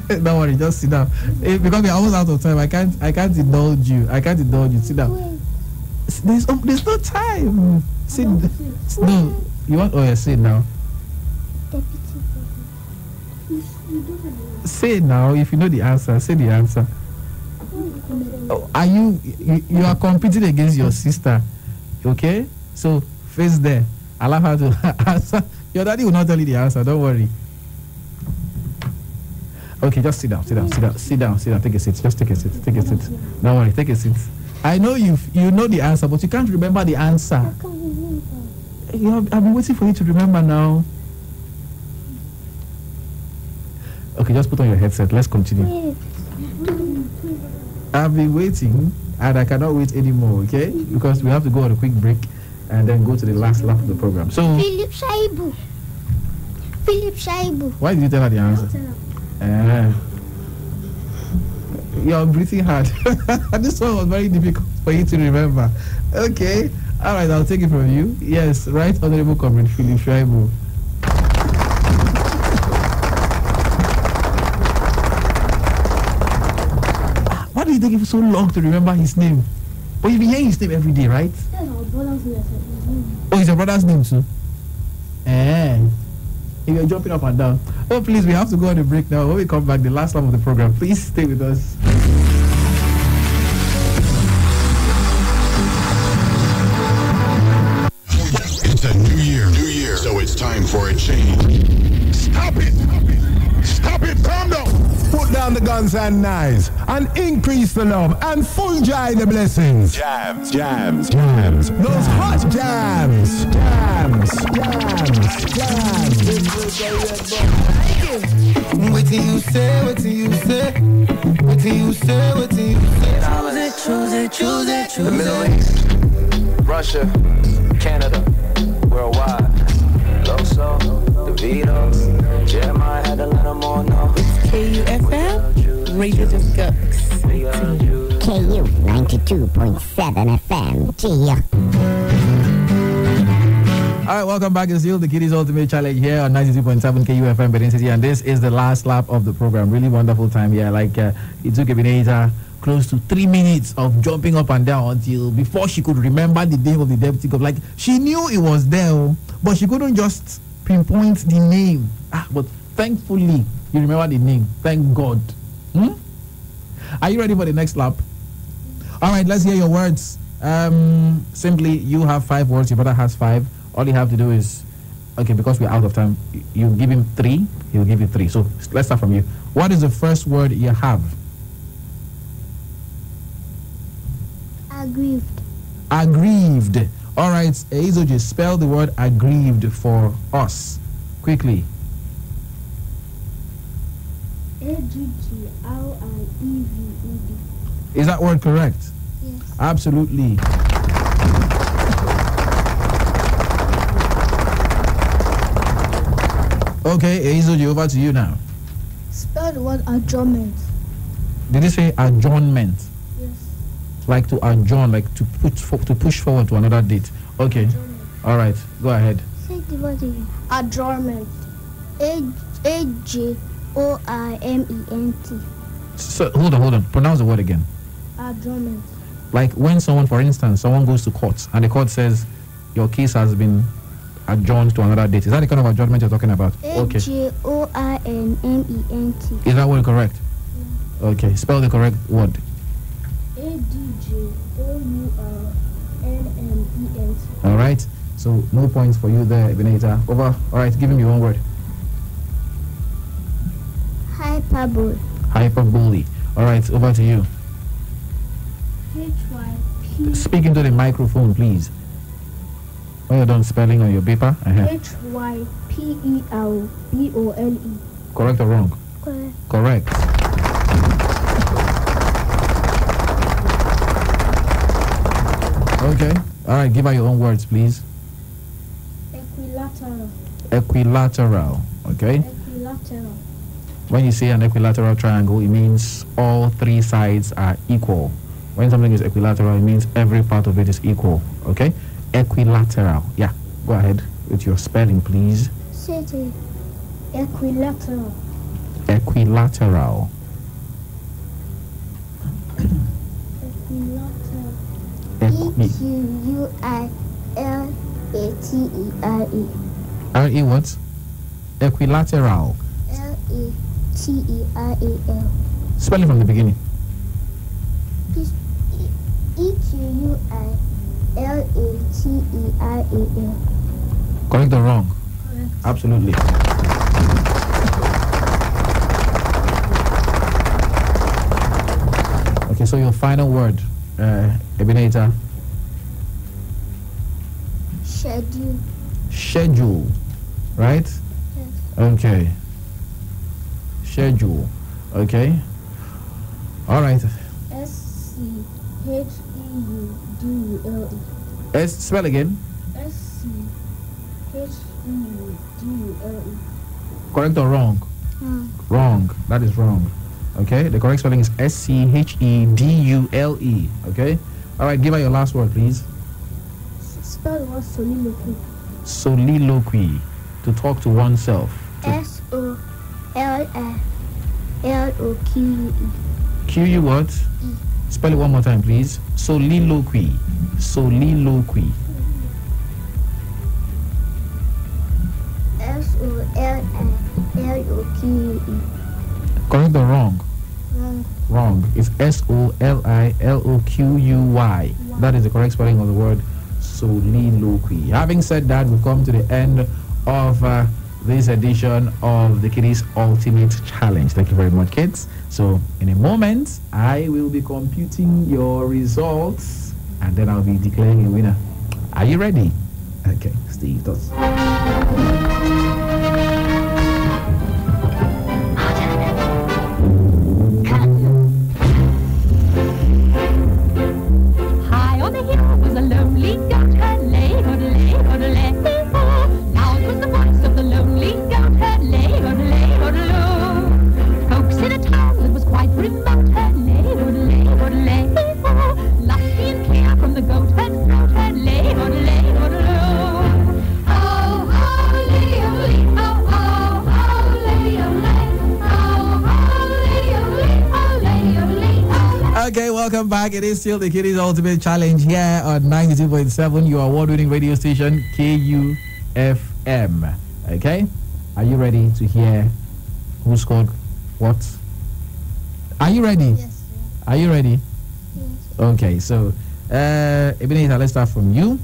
Don't worry, just sit down. Because we're almost out of time, I can't indulge you. Sit down. There's no time. Sit. No, you want? Oh yeah, say it now. Say it now. If you know the answer, say the answer. Are you are competing against your sister? Okay, so face there. Allow her to answer. Your daddy will not tell you the answer. Don't worry. Okay, just sit down. Take a seat. Just take a seat. Don't worry, take a seat. I know you know the answer, but you can't remember the answer. I've been waiting for you to remember now. Okay, just put on your headset. Let's continue. I've been waiting, and I cannot wait anymore, okay? Because we have to go on a quick break. and then go to the last lap of the program. So, Philip Shaibu. Philip Shaibu. why did you tell her the answer? You're breathing hard. This one was very difficult for you to remember. Okay. All right, I'll take it from you. Yes, right, Honorable Comrade Philip Shaibu. Why did it take you so long to remember his name? But you've been hearing his name every day, right? Oh, it's your brother's name too? You're jumping up and down. Oh, please, we have to go on a break now. When we come back, the last lap of the program, please stay with us. It's a new year, so it's time for a change. Stop it! Stop it! Calm down! Put down the guns and knives and increase the love and full joy the blessings. Jams. Those hot jams. Wait till you say. Choose it. The Middle East, Russia, Canada, worldwide. Loso, DeVito, Jeremiah had to let them all know. KUFM, Radio the Gucks. KU 92.7 FM. Gee. All right, welcome back. It's still the Kiddies Ultimate Challenge here on 92.7 KUFM Benin City, and this is the last lap of the program. Really wonderful time here. Like it took Ebenezer close to 3 minutes of jumping up and down until before she could remember the name of the deputy governor. Like she knew it was there, but she couldn't just pinpoint the name. But thankfully, you remember the name. Thank God. Are you ready for the next lap? All right, let's hear your words. Simply, you have 5 words. Your brother has 5. All you have to do is, okay, because we're out of time, you give him 3, he'll give you 3. So let's start from you. What is the first word you have? Aggrieved. Aggrieved. All right, Eizoji, spell the word aggrieved for us. Quickly. Aggrieved. Is that word correct? Yes. Absolutely. Okay, Eizoji, over to you now. Spell the word adjournment. Did you say adjournment? Yes. Like to adjourn, like to push forward to another date. Okay. All right, go ahead. Say the word again. Adjournment. AJOIMENT. So hold on. Pronounce the word again. Adjournment. Like when someone, for instance, someone goes to court and the court says your case has been adjourned to another date. Is that the kind of adjournment you're talking about? Okay. AJOINMENT. Is that word correct? Yeah. Okay. Spell the correct word. ADJOURNMENT. All right. So no points for you there, Ebenezer. Over. All right. Give him your own word. Hyperbole. Hyperbole. All right. Over to you. HYP. Speak into the microphone, please. When you're done spelling on your paper. HYPERBOLE. Correct or wrong? Correct. Okay. All right. Give her your own words, please. Equilateral. Equilateral. Okay. Equilateral. When you say an equilateral triangle, it means all 3 sides are equal. When something is equilateral, it means every part of it is equal. Okay? Equilateral. Yeah. Go ahead with your spelling, please. Say it. Equilateral. Equilateral. EQUILATERAL. R-E what? Equilateral. LATERAL. Spell it from the beginning. EQUILATERAL. Correct or wrong? Correct. Absolutely. Okay, so your final word, Ebenezer. Schedule. Schedule, right? Yes. Okay. Schedule. Okay. All right. SCHEUDULE. Spell again. H-E-D-U-L-E. Correct or wrong? Wrong. That is wrong. Okay. The correct spelling is S-C-H-E-D-U-L-E. Okay. All right. Give her your last word, please. Spell the word soliloquy. Soliloquy. To talk to oneself. S-O-L-I-L-O-Q-U-E. Q-U what? Spell it one more time, please. Soliloquy. Soliloquy. S-O-L-I-L-O-Q-U-E. Correct or wrong? Wrong. Wrong. It's S-O-L-I-L-O-Q-U-Y. That is the correct spelling of the word soliloquy. Having said that, we've come to the end of this edition of the Kiddies Ultimate Challenge. Thank you very much, kids. So in a moment, I will be computing your results and then I'll be declaring a winner. Are you ready? Okay, Steve does. High on the hill was a lonely goat herd, lay, lay, lay. Loud was the voice of the lonely goat herd, lay, lay, low. Folks in a town that was quite remote herd, lay, lay, lay. Lusty and clear from the goat herd's throat herd, lay, lay, low. Oh, oh, lay, oh, lay, oh, oh, oh, lay, oh, lay. Oh, oh, lay, oh, lay, oh, lay, oh, lay, oh, lay. Okay, welcome back. It is still the Kiddies Ultimate Challenge here on 92.7, your award-winning radio station, KUFM. Okay? Are you ready to hear who scored what? Are you ready? Yes. Are you ready? Yes. Okay, so, Ebenezer, let's start from you.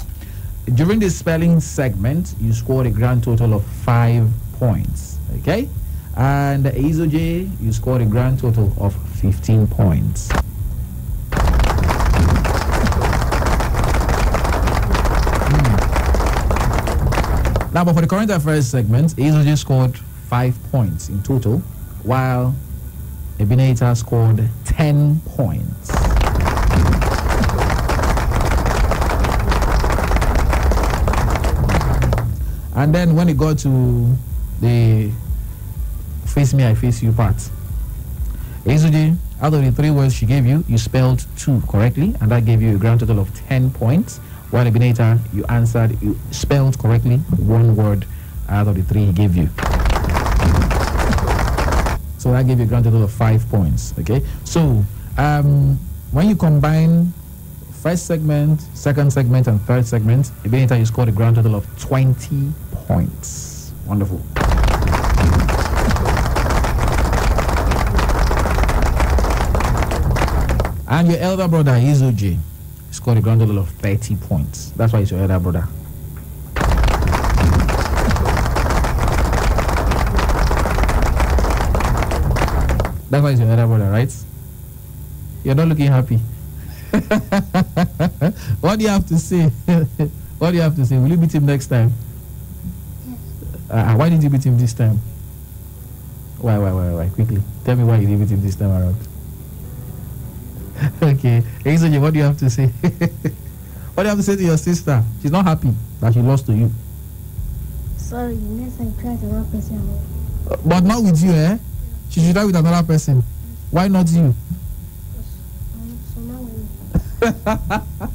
During the spelling segment, you scored a grand total of 5 points. Okay? And Isoje, you scored a grand total of 15 points. Now, but for the current affairs segment, Isoje scored 5 points in total, while Ebenezer scored 10 points. And then when it got to the face me, I face you part, Isoje, out of the 3 words she gave you, you spelled 2 correctly, and that gave you a grand total of 10 points. While Ebenezer, you spelled correctly 1 word out of the 3 he gave you. So that gave you a grand total of 5 points. Okay. So when you combine first segment, second segment, and third segment, Ebenezer, you scored a grand total of 20 points. Wonderful. And your elder brother, Isoje, scored a grand total of 30 points. That's why he's your elder brother. That's why he's your elder brother, right? You're not looking happy. What do you have to say? What do you have to say? Will you beat him next time? Why didn't you beat him this time? Why? Quickly. Tell me why you didn't beat him this time around. Okay. Isoje, what do you have to say? What do you have to say to your sister? She's not happy that she lost to you. Sorry, next time try with another person. But not with you, eh? She should try with another person. Why not you? So now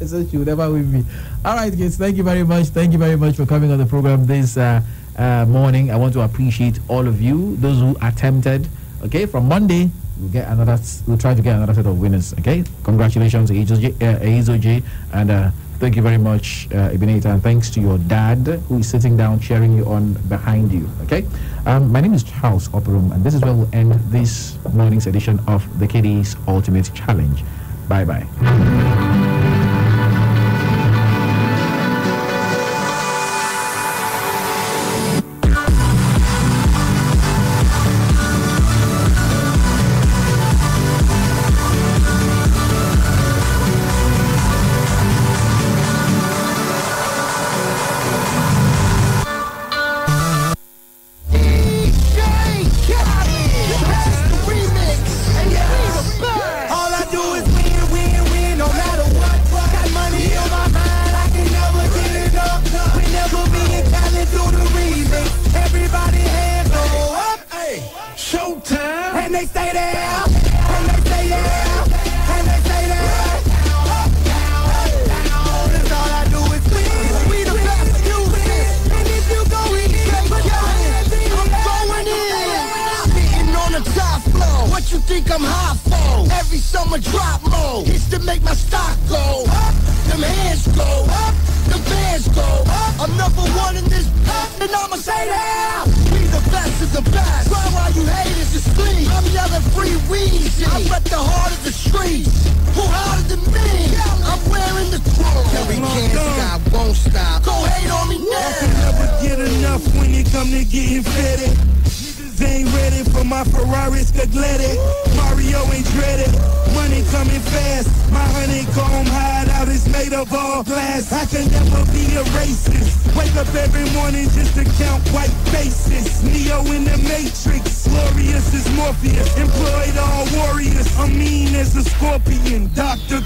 So she will never win me. All right, kids, thank you very much. Thank you very much for coming on the program this morning. I want to appreciate all of you, those who attempted. Okay, from Monday, we'll try to get another set of winners. Okay, congratulations, Isoje, and thank you very much, Ebenezer, and thanks to your dad who is sitting down cheering you on behind you. Okay, my name is Charles Operum, and this is where we'll end this morning's edition of the Kiddies Ultimate Challenge. Bye bye. All I do is win, win, win, no matter go up, the bands go up. I'm number one in this, and I'ma say that. We the best of the best. Why while you haters asleep? I'm yelling free Weezy. I rep the heart of the streets. Who harder than me? I'm wearing the crown. Every cancer I won't stop. Go hate on me now. I can never get enough when it come to getting fitted. Niggas ain't ready for my Ferrari Scaglietti. Mario ain't dreaded. Money coming fast. My honeycomb hideout is made of all glass. I can never be a racist. Wake up every morning just to count white faces. Neo in the Matrix. Glorious as Morpheus. Employed all warriors. I'm mean as a scorpion. Dr.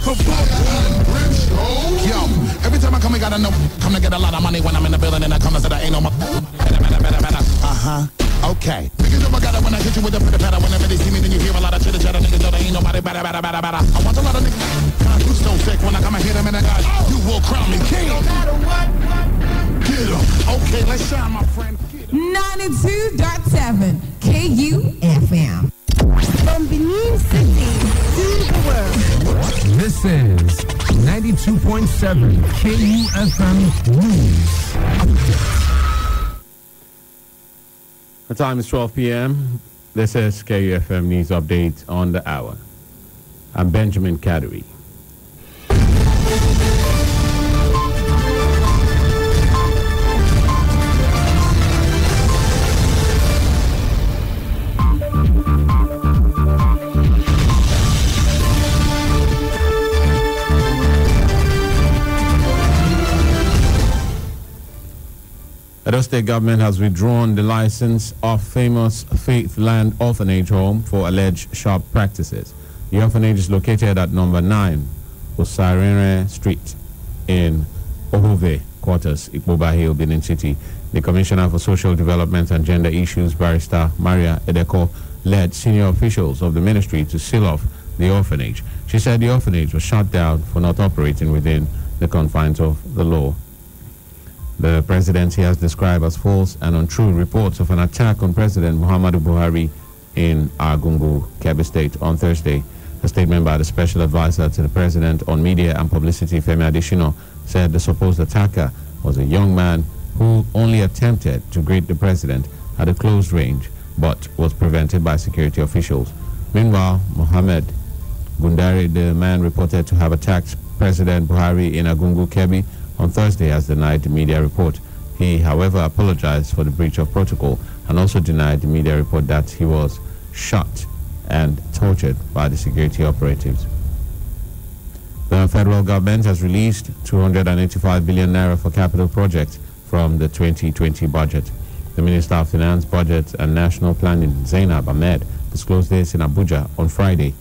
Yo, every time I come, I gotta know. Come to get a lot of money when I'm in the building and I come and say I ain't no more. Okay. Niggas know I got it when I hit you with the pitter-patter. Whenever they see me, then you hear a lot of chitter-chatter. Niggas know they ain't nobody better. I want a lot of niggas. God, you so sick when I come and hit them in the guy. You will crown me king. No matter what. Get em. Okay, let's shine, my friend. 92.7 KUFM. From Benin City to the world. This is 92.7 KUFM News. The time is 12 p.m. This is KUFM News Update on the hour. I'm Benjamin Kaduri. Edo State government has withdrawn the license of famous Faithland Orphanage Home for alleged sharp practices. The orphanage is located at number 9 Osarere Street in Ohove Quarters, Ikpoba Hill, Benin City. The Commissioner for Social Development and Gender Issues, Barrister Maria Edeko, led senior officials of the ministry to seal off the orphanage. She said the orphanage was shut down for not operating within the confines of the law. The presidency has described as false and untrue reports of an attack on President Muhammadu Buhari in Argungu, Kebbi State on Thursday. A statement by the special advisor to the president on media and publicity, Femi Adesina, said the supposed attacker was a young man who only attempted to greet the president at a close range but was prevented by security officials. Meanwhile, Mohammed Gundari, the man reported to have attacked President Buhari in Argungu, Kebbi, on Thursday, has denied the media report. He, however, apologized for the breach of protocol and also denied the media report that he was shot and tortured by the security operatives. The federal government has released 285 billion naira for capital projects from the 2020 budget. The Minister of Finance, Budget and National Planning, Zainab Ahmed, disclosed this in Abuja on Friday.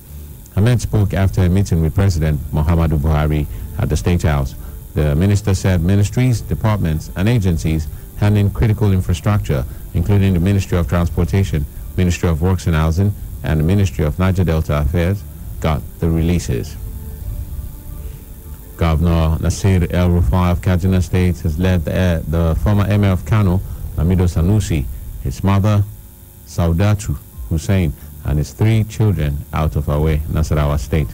Ahmed spoke after a meeting with President Muhammadu Buhari at the State House. The minister said ministries, departments, and agencies handling critical infrastructure, including the Ministry of Transportation, Ministry of Works and Housing, and the Ministry of Niger Delta Affairs, got the releases. Governor Nasir El-Rufai of Kaduna State has led the former Emir of Kano, Lamido Sanusi, his mother, Saudatu Hussein, and his 3 children out of Awe, Nasarawa State.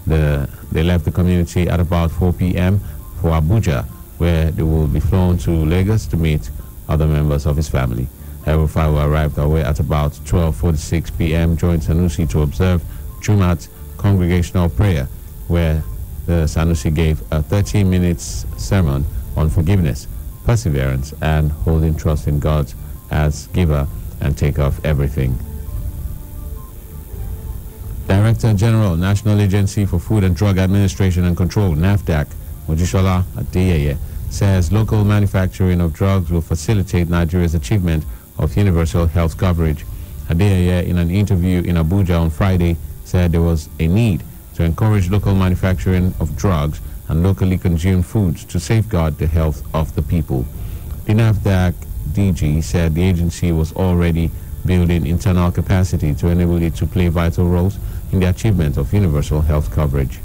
They left the community at about 4 p.m. for Abuja, where they will be flown to Lagos to meet other members of his family. El-Rufai, who arrived away at about 12:46 p.m., joined Sanusi to observe Jumat congregational prayer, where the Sanusi gave a 13-minute sermon on forgiveness, perseverance, and holding trust in God as giver and taker of everything. Director General, National Agency for Food and Drug Administration and Control, NAFDAC, Mojisola Adeyeye, says local manufacturing of drugs will facilitate Nigeria's achievement of universal health coverage. Adeyeye, in an interview in Abuja on Friday, said there was a need to encourage local manufacturing of drugs and locally consumed foods to safeguard the health of the people. The NAFDAC DG said the agency was already building internal capacity to enable it to play vital roles in the achievement of universal health coverage.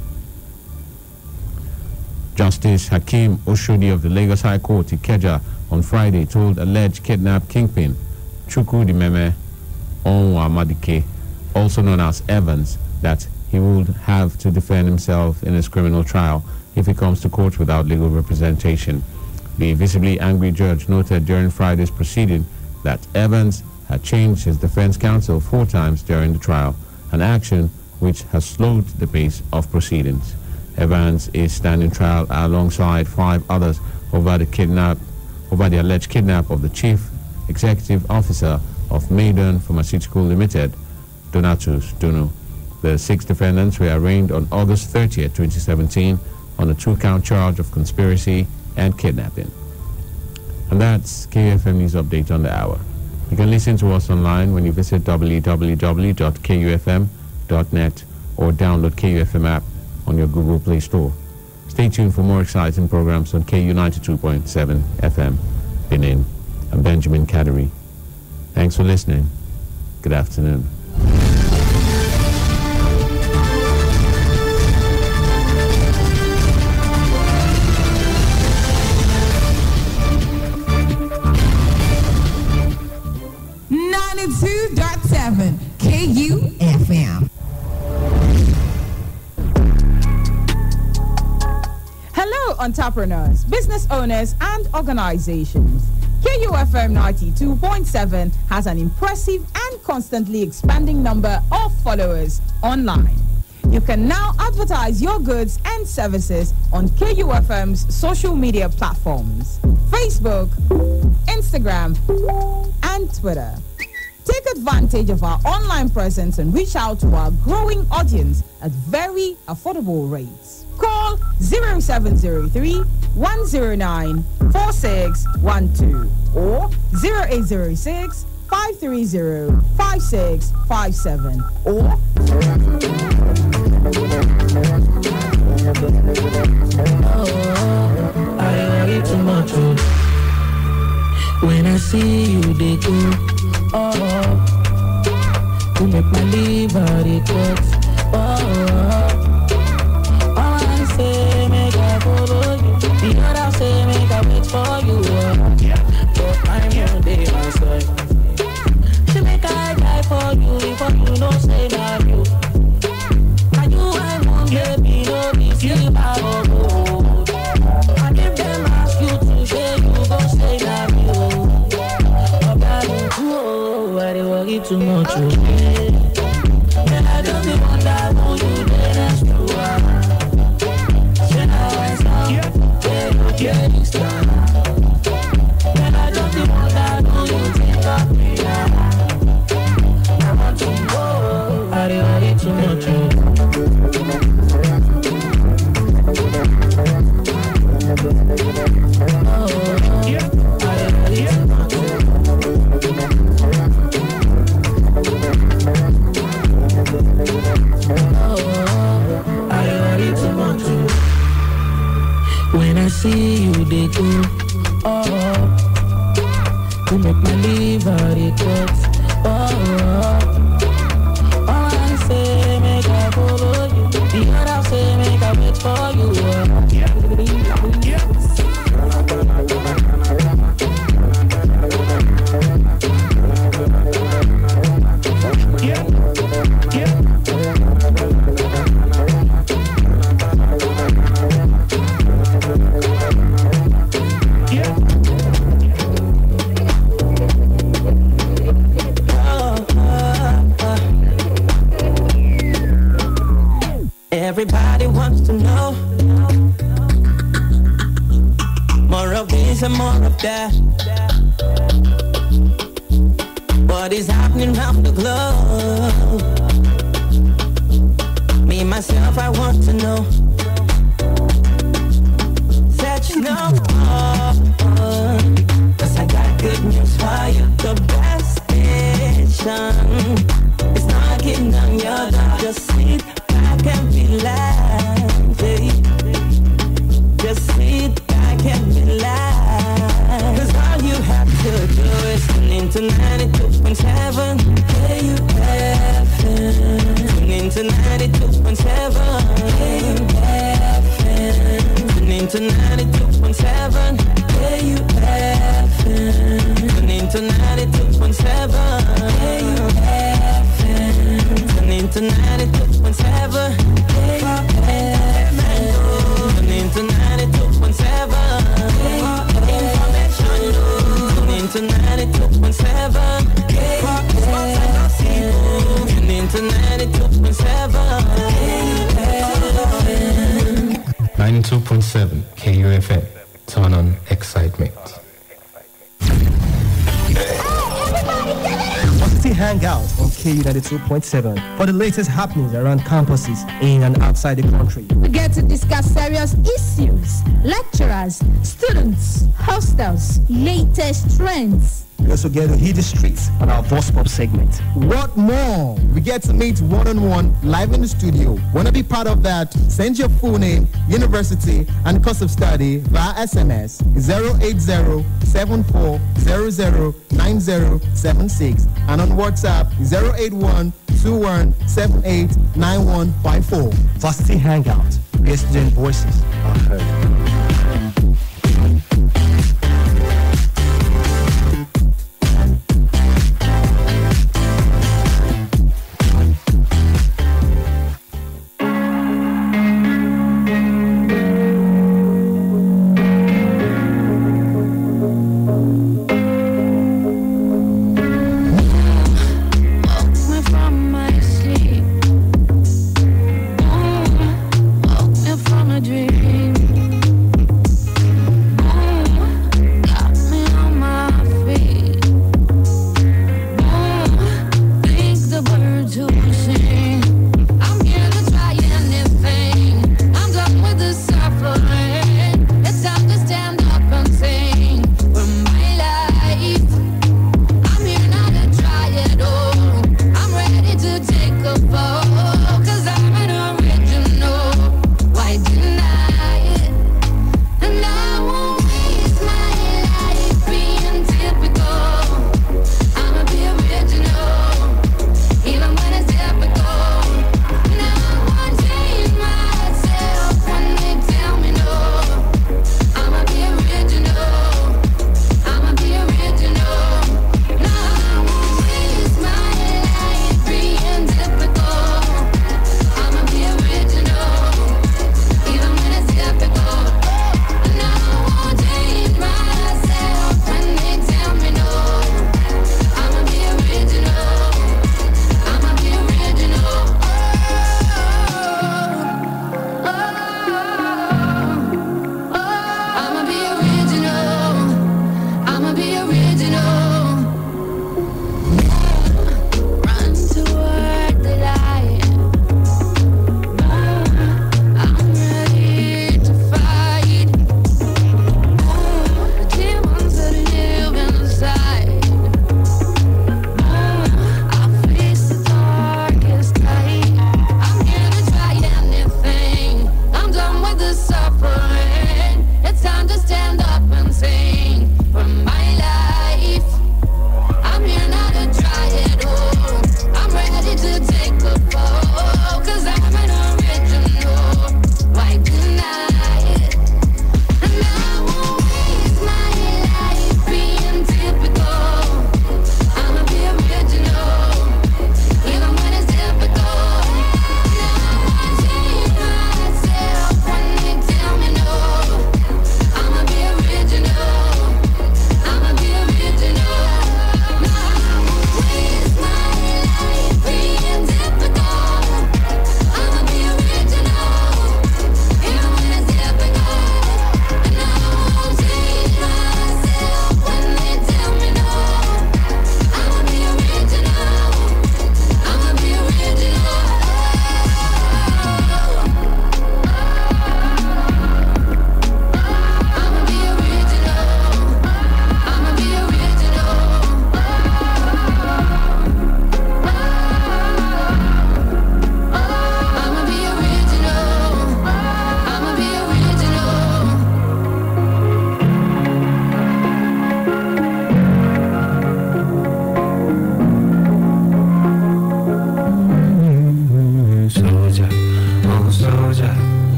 Justice Hakeem Oshodi of the Lagos High Court, Ikeja, on Friday told alleged kidnap kingpin Chukwudimeme Onwamadike, also known as Evans, that he would have to defend himself in his criminal trial. if he comes to court without legal representation. The visibly angry judge noted during Friday's proceeding that Evans had changed his defense counsel 4 times during the trial, an action which has slowed the pace of proceedings. Evans is standing trial alongside 5 others over the alleged kidnap of the chief executive officer of Maiden Pharmaceutical Limited, Donatus Dunu. The 6 defendants were arraigned on August 30th, 2017 on a 2-count charge of conspiracy and kidnapping. And that's KUFM News Update on the hour. You can listen to us online when you visit www.kufm.net or download KUFM app on your Google Play Store. Stay tuned for more exciting programs on KU 92.7 FM, Benin. I'm Benjamin Kaderi. Thanks for listening. Good afternoon. KUFM. Hello, entrepreneurs, business owners, and organizations. KUFM 92.7 has an impressive and constantly expanding number of followers online. You can now advertise your goods and services on KUFM's social media platforms: Facebook, Instagram, and Twitter. Take advantage of our online presence and reach out to our growing audience at very affordable rates. Call 0703 109 4612 or 0806 530 5657 or I worry too much when I see you they go. To make my liver record. I say make I follow you. The other say make I wait for you. But I'm your day outside. She make I die for you before you know say not you. And you I won't baby no be see my own. And if them ask you to say you go say not you. I worry too much. And I don't wonder who you did as you are. Say now I sound, where you get this time. And I don't wonder who you think of me now. I want to know, I worry too much. When I see you, they go, to make my liver record. I say make I follow you, the other say make I wait for you. Everybody wants to know more of this and more of that. What is happening around the globe? Me, myself, I want to know. Said you know, 'cause I got good news for you. The best station is knocking on your door. Just sit back and relax, babe. Just sit back and relax. 'Cause all you have to do is tune into 92.7 KUFM. Tune into 92.7 KUFM. Tune into 92.7 KUFM. Tune into 92.7 KUFM. Tune into 92.7 KUFM. into 92.7. Information tune into 92.7. Sports and gossip tune into 92.7. 92.7 KUFM. Turn on excitement. City Hangout on KU 92.7 for the latest happenings around campuses in and outside the country. We get to discuss serious issues, lecturers, students, hostels, latest trends. We also get to hit the streets on our Voice Pop segment. What more? We get to meet one-on-one live in the studio. Want to be part of that? Send your full name, university, and course of study via SMS 08074009076 and on WhatsApp 08121789154. Varsity Hangout, where student voices are heard. From a dream.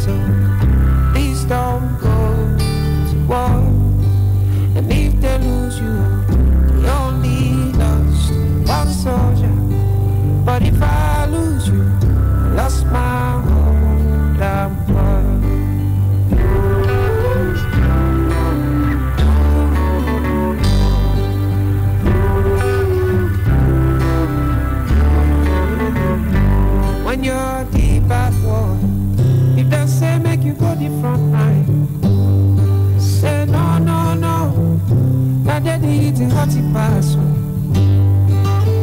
please, oh, please don't go to war. And if they lose you, they only lost one soldier. But if I lose you, I lost my whole damn world. When you're deep at war, if they say make you go the front line, say no, no, no, now they need the hotty pass.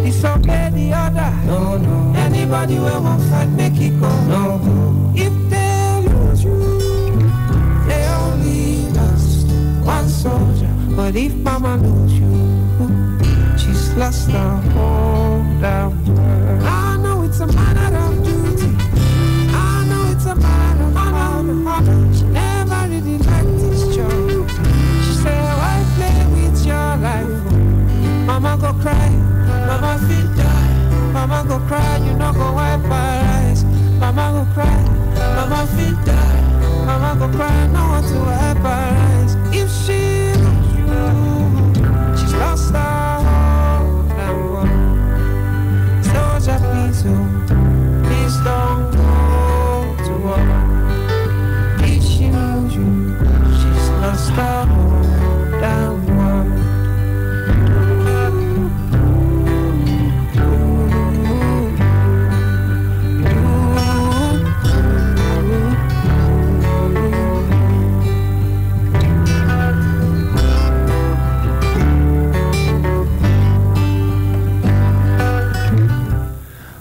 Disobey the order, no, no. Anybody will want fight, make it go, no. If they lose you, they only lost one soldier. But if mama lose you, she's lost the whole damn world. I know it's a matter of duty, I know it's a matter of honor. She never really liked this job. She said, why play with your life? Mama go cry, mama feel die. Mama go cry, you know go wipe her eyes. Mama go cry, mama feel die. Mama go cry, no one to wipe her eyes. If she loves you, she's lost her whole damn world. Soldier, please, oh, please don't go to war. If she loves you, she's lost her whole damn world.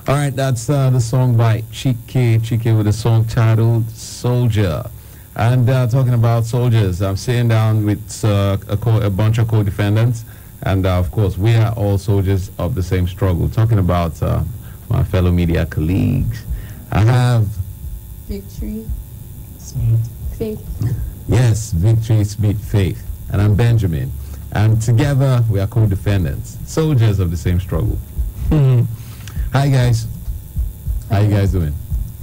All right, that's the song by Chike with the song titled Soldier. And talking about soldiers, I'm sitting down with a bunch of co-defendants. And of course, we are all soldiers of the same struggle. Talking about my fellow media colleagues, I have Victory. Smith. Faith. Yes, Victory, Smith, Faith. And I'm Benjamin. And together, we are co-defendants, soldiers of the same struggle. Hi, guys. How you guys doing?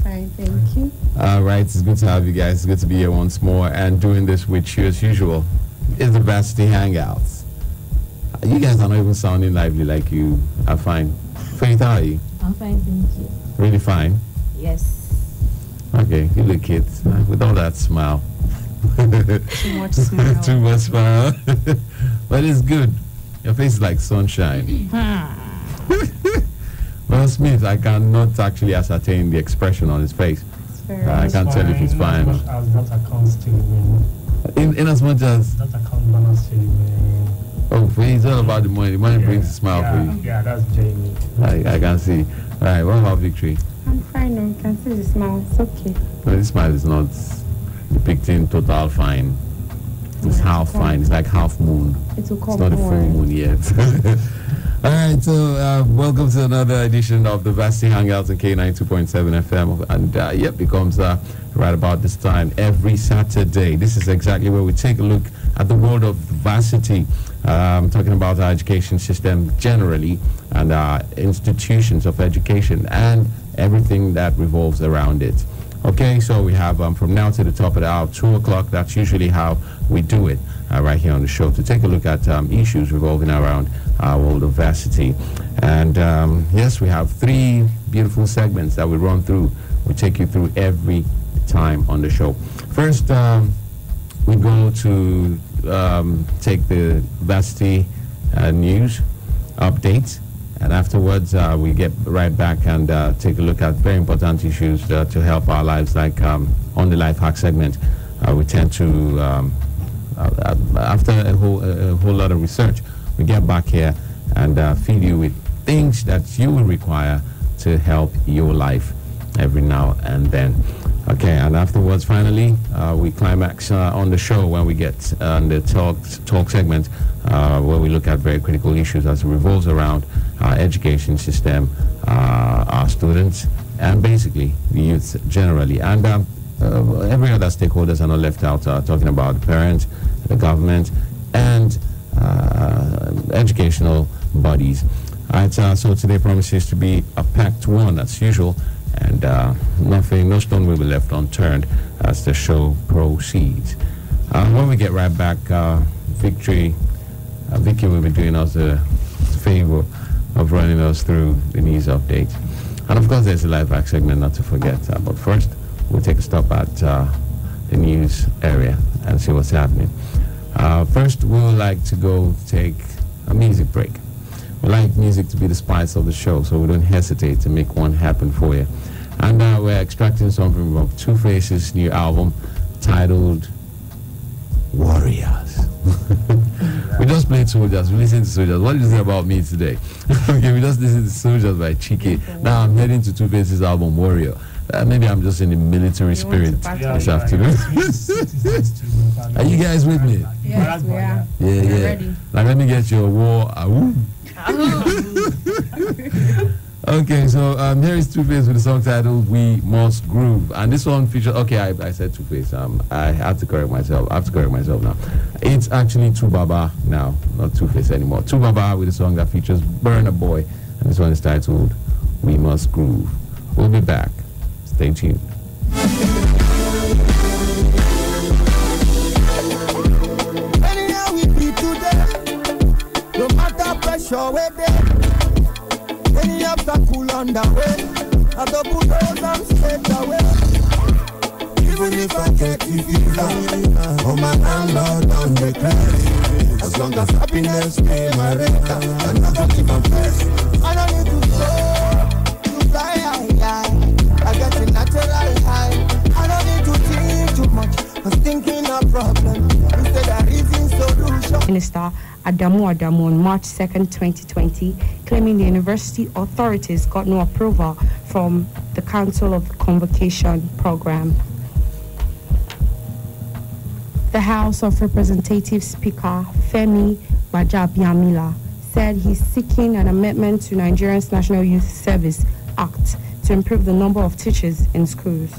Fine, thank you. All right, it's good to have you guys. It's good to be here once more and doing this with you as usual. It's the Varsity Hangouts. You guys are not even sounding lively like you are fine. Faith, how are you? I'm fine, thank you. Really fine? Yes. Okay, you look it with all that smile. Too much smile. Too much smile. But it's good. Your face is like sunshine. Well, Smith, I cannot actually ascertain the expression on his face. I can't tell if he's fine. As that accounts to win. In as much as that account balance to win. Oh, for you, it's all about the money. The money brings a smile for you. Yeah, that's Jamie. I can see. All right, what about Victory? I'm fine, I can see the smile. It's okay. No, this smile is not depicting total fine. It's half fine. It's like half moon. It will come. It's not a full moon yet. All right, so welcome to another edition of the Varsity Hangouts on K92.7 FM. And it comes right about this time every Saturday. This is exactly where we take a look at the world of varsity. Talking about our education system generally and our institutions of education and everything that revolves around it. Okay, so we have from now to the top of the hour, 2 o'clock. That's usually how we do it right here on the show, to take a look at issues revolving around our world of varsity. And yes, we have 3 beautiful segments that we run through. We take you through every time on the show. First, we go to take the varsity news updates. And afterwards, we get right back and take a look at very important issues to help our lives, like on the Life Hack segment. We tend to, after a whole lot of research, we get back here and feed you with things that you will require to help your life every now and then. Okay, and afterwards, finally, we climax on the show when we get on the talk segment, where we look at very critical issues as it revolves around our education system, our students, and basically the youth generally. And every other stakeholders are not left out, talking about the parents, the government, and educational bodies. All right, so today promises to be a packed one as usual. and no stone will be left unturned as the show proceeds. When we get right back, Vicky will be doing us a favor of running us through the news updates. And of course, there's a live back segment not to forget. But first, we'll take a stop at the news area and see what's happening. First, we would like to go take a music break. We like music to be the spice of the show, so we don't hesitate to make one happen for you. And we're extracting something from Two Faces' new album titled Warriors. We just played Soldiers. We listened to Soldiers. What is it about me today? Okay, we just listened to Soldiers by Chike. Now I'm heading to Two Faces' album Warrior. Maybe I'm just in the military spirit this afternoon. Are you guys with me? Yes, we are. Yeah. Ready. Now let me get your war. Okay, so here is Two Face with the song titled We Must Groove. And this one features, okay, I said Two Face. I have to correct myself. Now. It's actually Two Baba now, not Two Face anymore. Two Baba with a song that features Burna Boy. And this one is titled We Must Groove. We'll be back. Stay tuned. Anyhow we be today, no matter pressure we're there. Any obstacle on the way, I go put those arms straight away. Even if I get the visa, oh my landlord on the credit. As long as happiness pay my rent, I'm not gonna keep my face. I don't need to go to fly high. I get a natural high. I don't need to think too much. I'm thinking a problem instead of reason solution. Minister Adamu on March 2nd, 2020, claiming the university authorities got no approval from the Council of Convocation Program. The House of Representatives Speaker Femi Gbajabiamila said he's seeking an amendment to Nigeria's National Youth Service Act to improve the number of teachers in schools.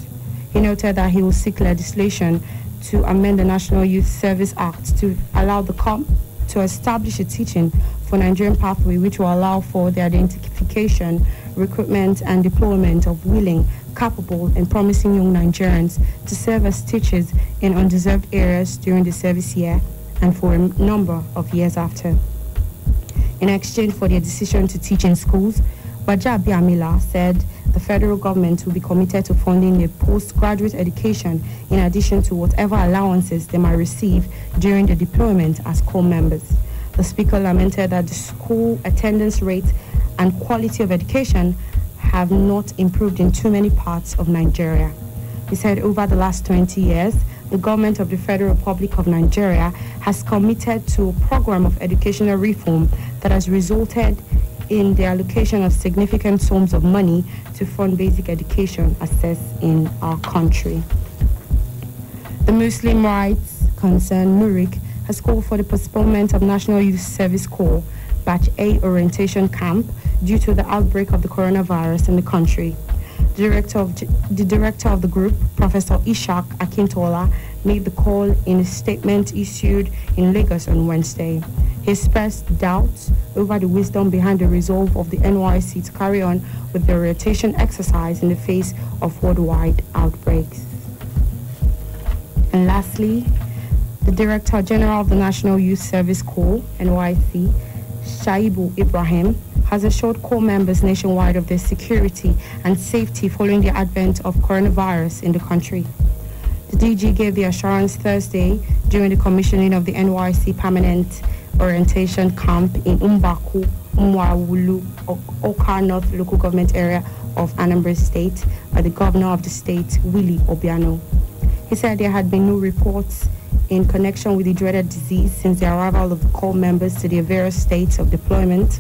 He noted that he will seek legislation to amend the National Youth Service Act to allow to establish a teaching for Nigerian pathway which will allow for the identification, recruitment and deployment of willing, capable and promising young Nigerians to serve as teachers in undeserved areas during the service year and for a number of years after. In exchange for their decision to teach in schools, Gbajabiamila said the federal government will be committed to funding their postgraduate education in addition to whatever allowances they might receive during the deployment as corps members. The speaker lamented that the school attendance rate and quality of education have not improved in too many parts of Nigeria. He said over the last 20 years, the government of the Federal Republic of Nigeria has committed to a program of educational reform that has resulted in the allocation of significant sums of money to fund basic education access in our country. The Muslim rights concern NURIC has called for the postponement of National Youth Service Corps Batch A orientation camp due to the outbreak of the coronavirus in the country. The director of the group, Professor Ishak Akintola, made the call in a statement issued in Lagos on Wednesday. He expressed doubts over the wisdom behind the resolve of the NYC to carry on with the orientation exercise in the face of worldwide outbreaks. And lastly, the Director General of the National Youth Service Corps, NYC, Shaibu Ibrahim, has assured corps members nationwide of their security and safety following the advent of coronavirus in the country. The DG gave the assurance Thursday during the commissioning of the NYC Permanent Orientation Camp in Umbaku, Umwawulu, Oka North Local Government Area of Anambra State by the Governor of the state, Willie Obiano. He said there had been no reports in connection with the dreaded disease since the arrival of the corps members to their various states of deployment.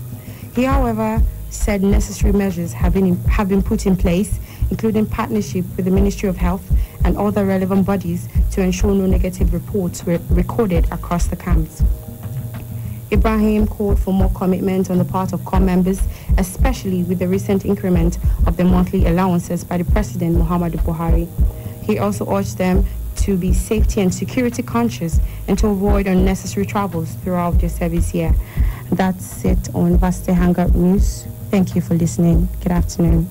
He, however, said necessary measures have been put in place, including partnership with the Ministry of Health and other relevant bodies to ensure no negative reports were recorded across the camps. Ibrahim called for more commitment on the part of corps members, especially with the recent increment of the monthly allowances by the President Muhammadu Buhari. He also urged them to be safety and security conscious and to avoid unnecessary travels throughout their service year. That's it on Vaste Hangout News. Thank you for listening. Good afternoon.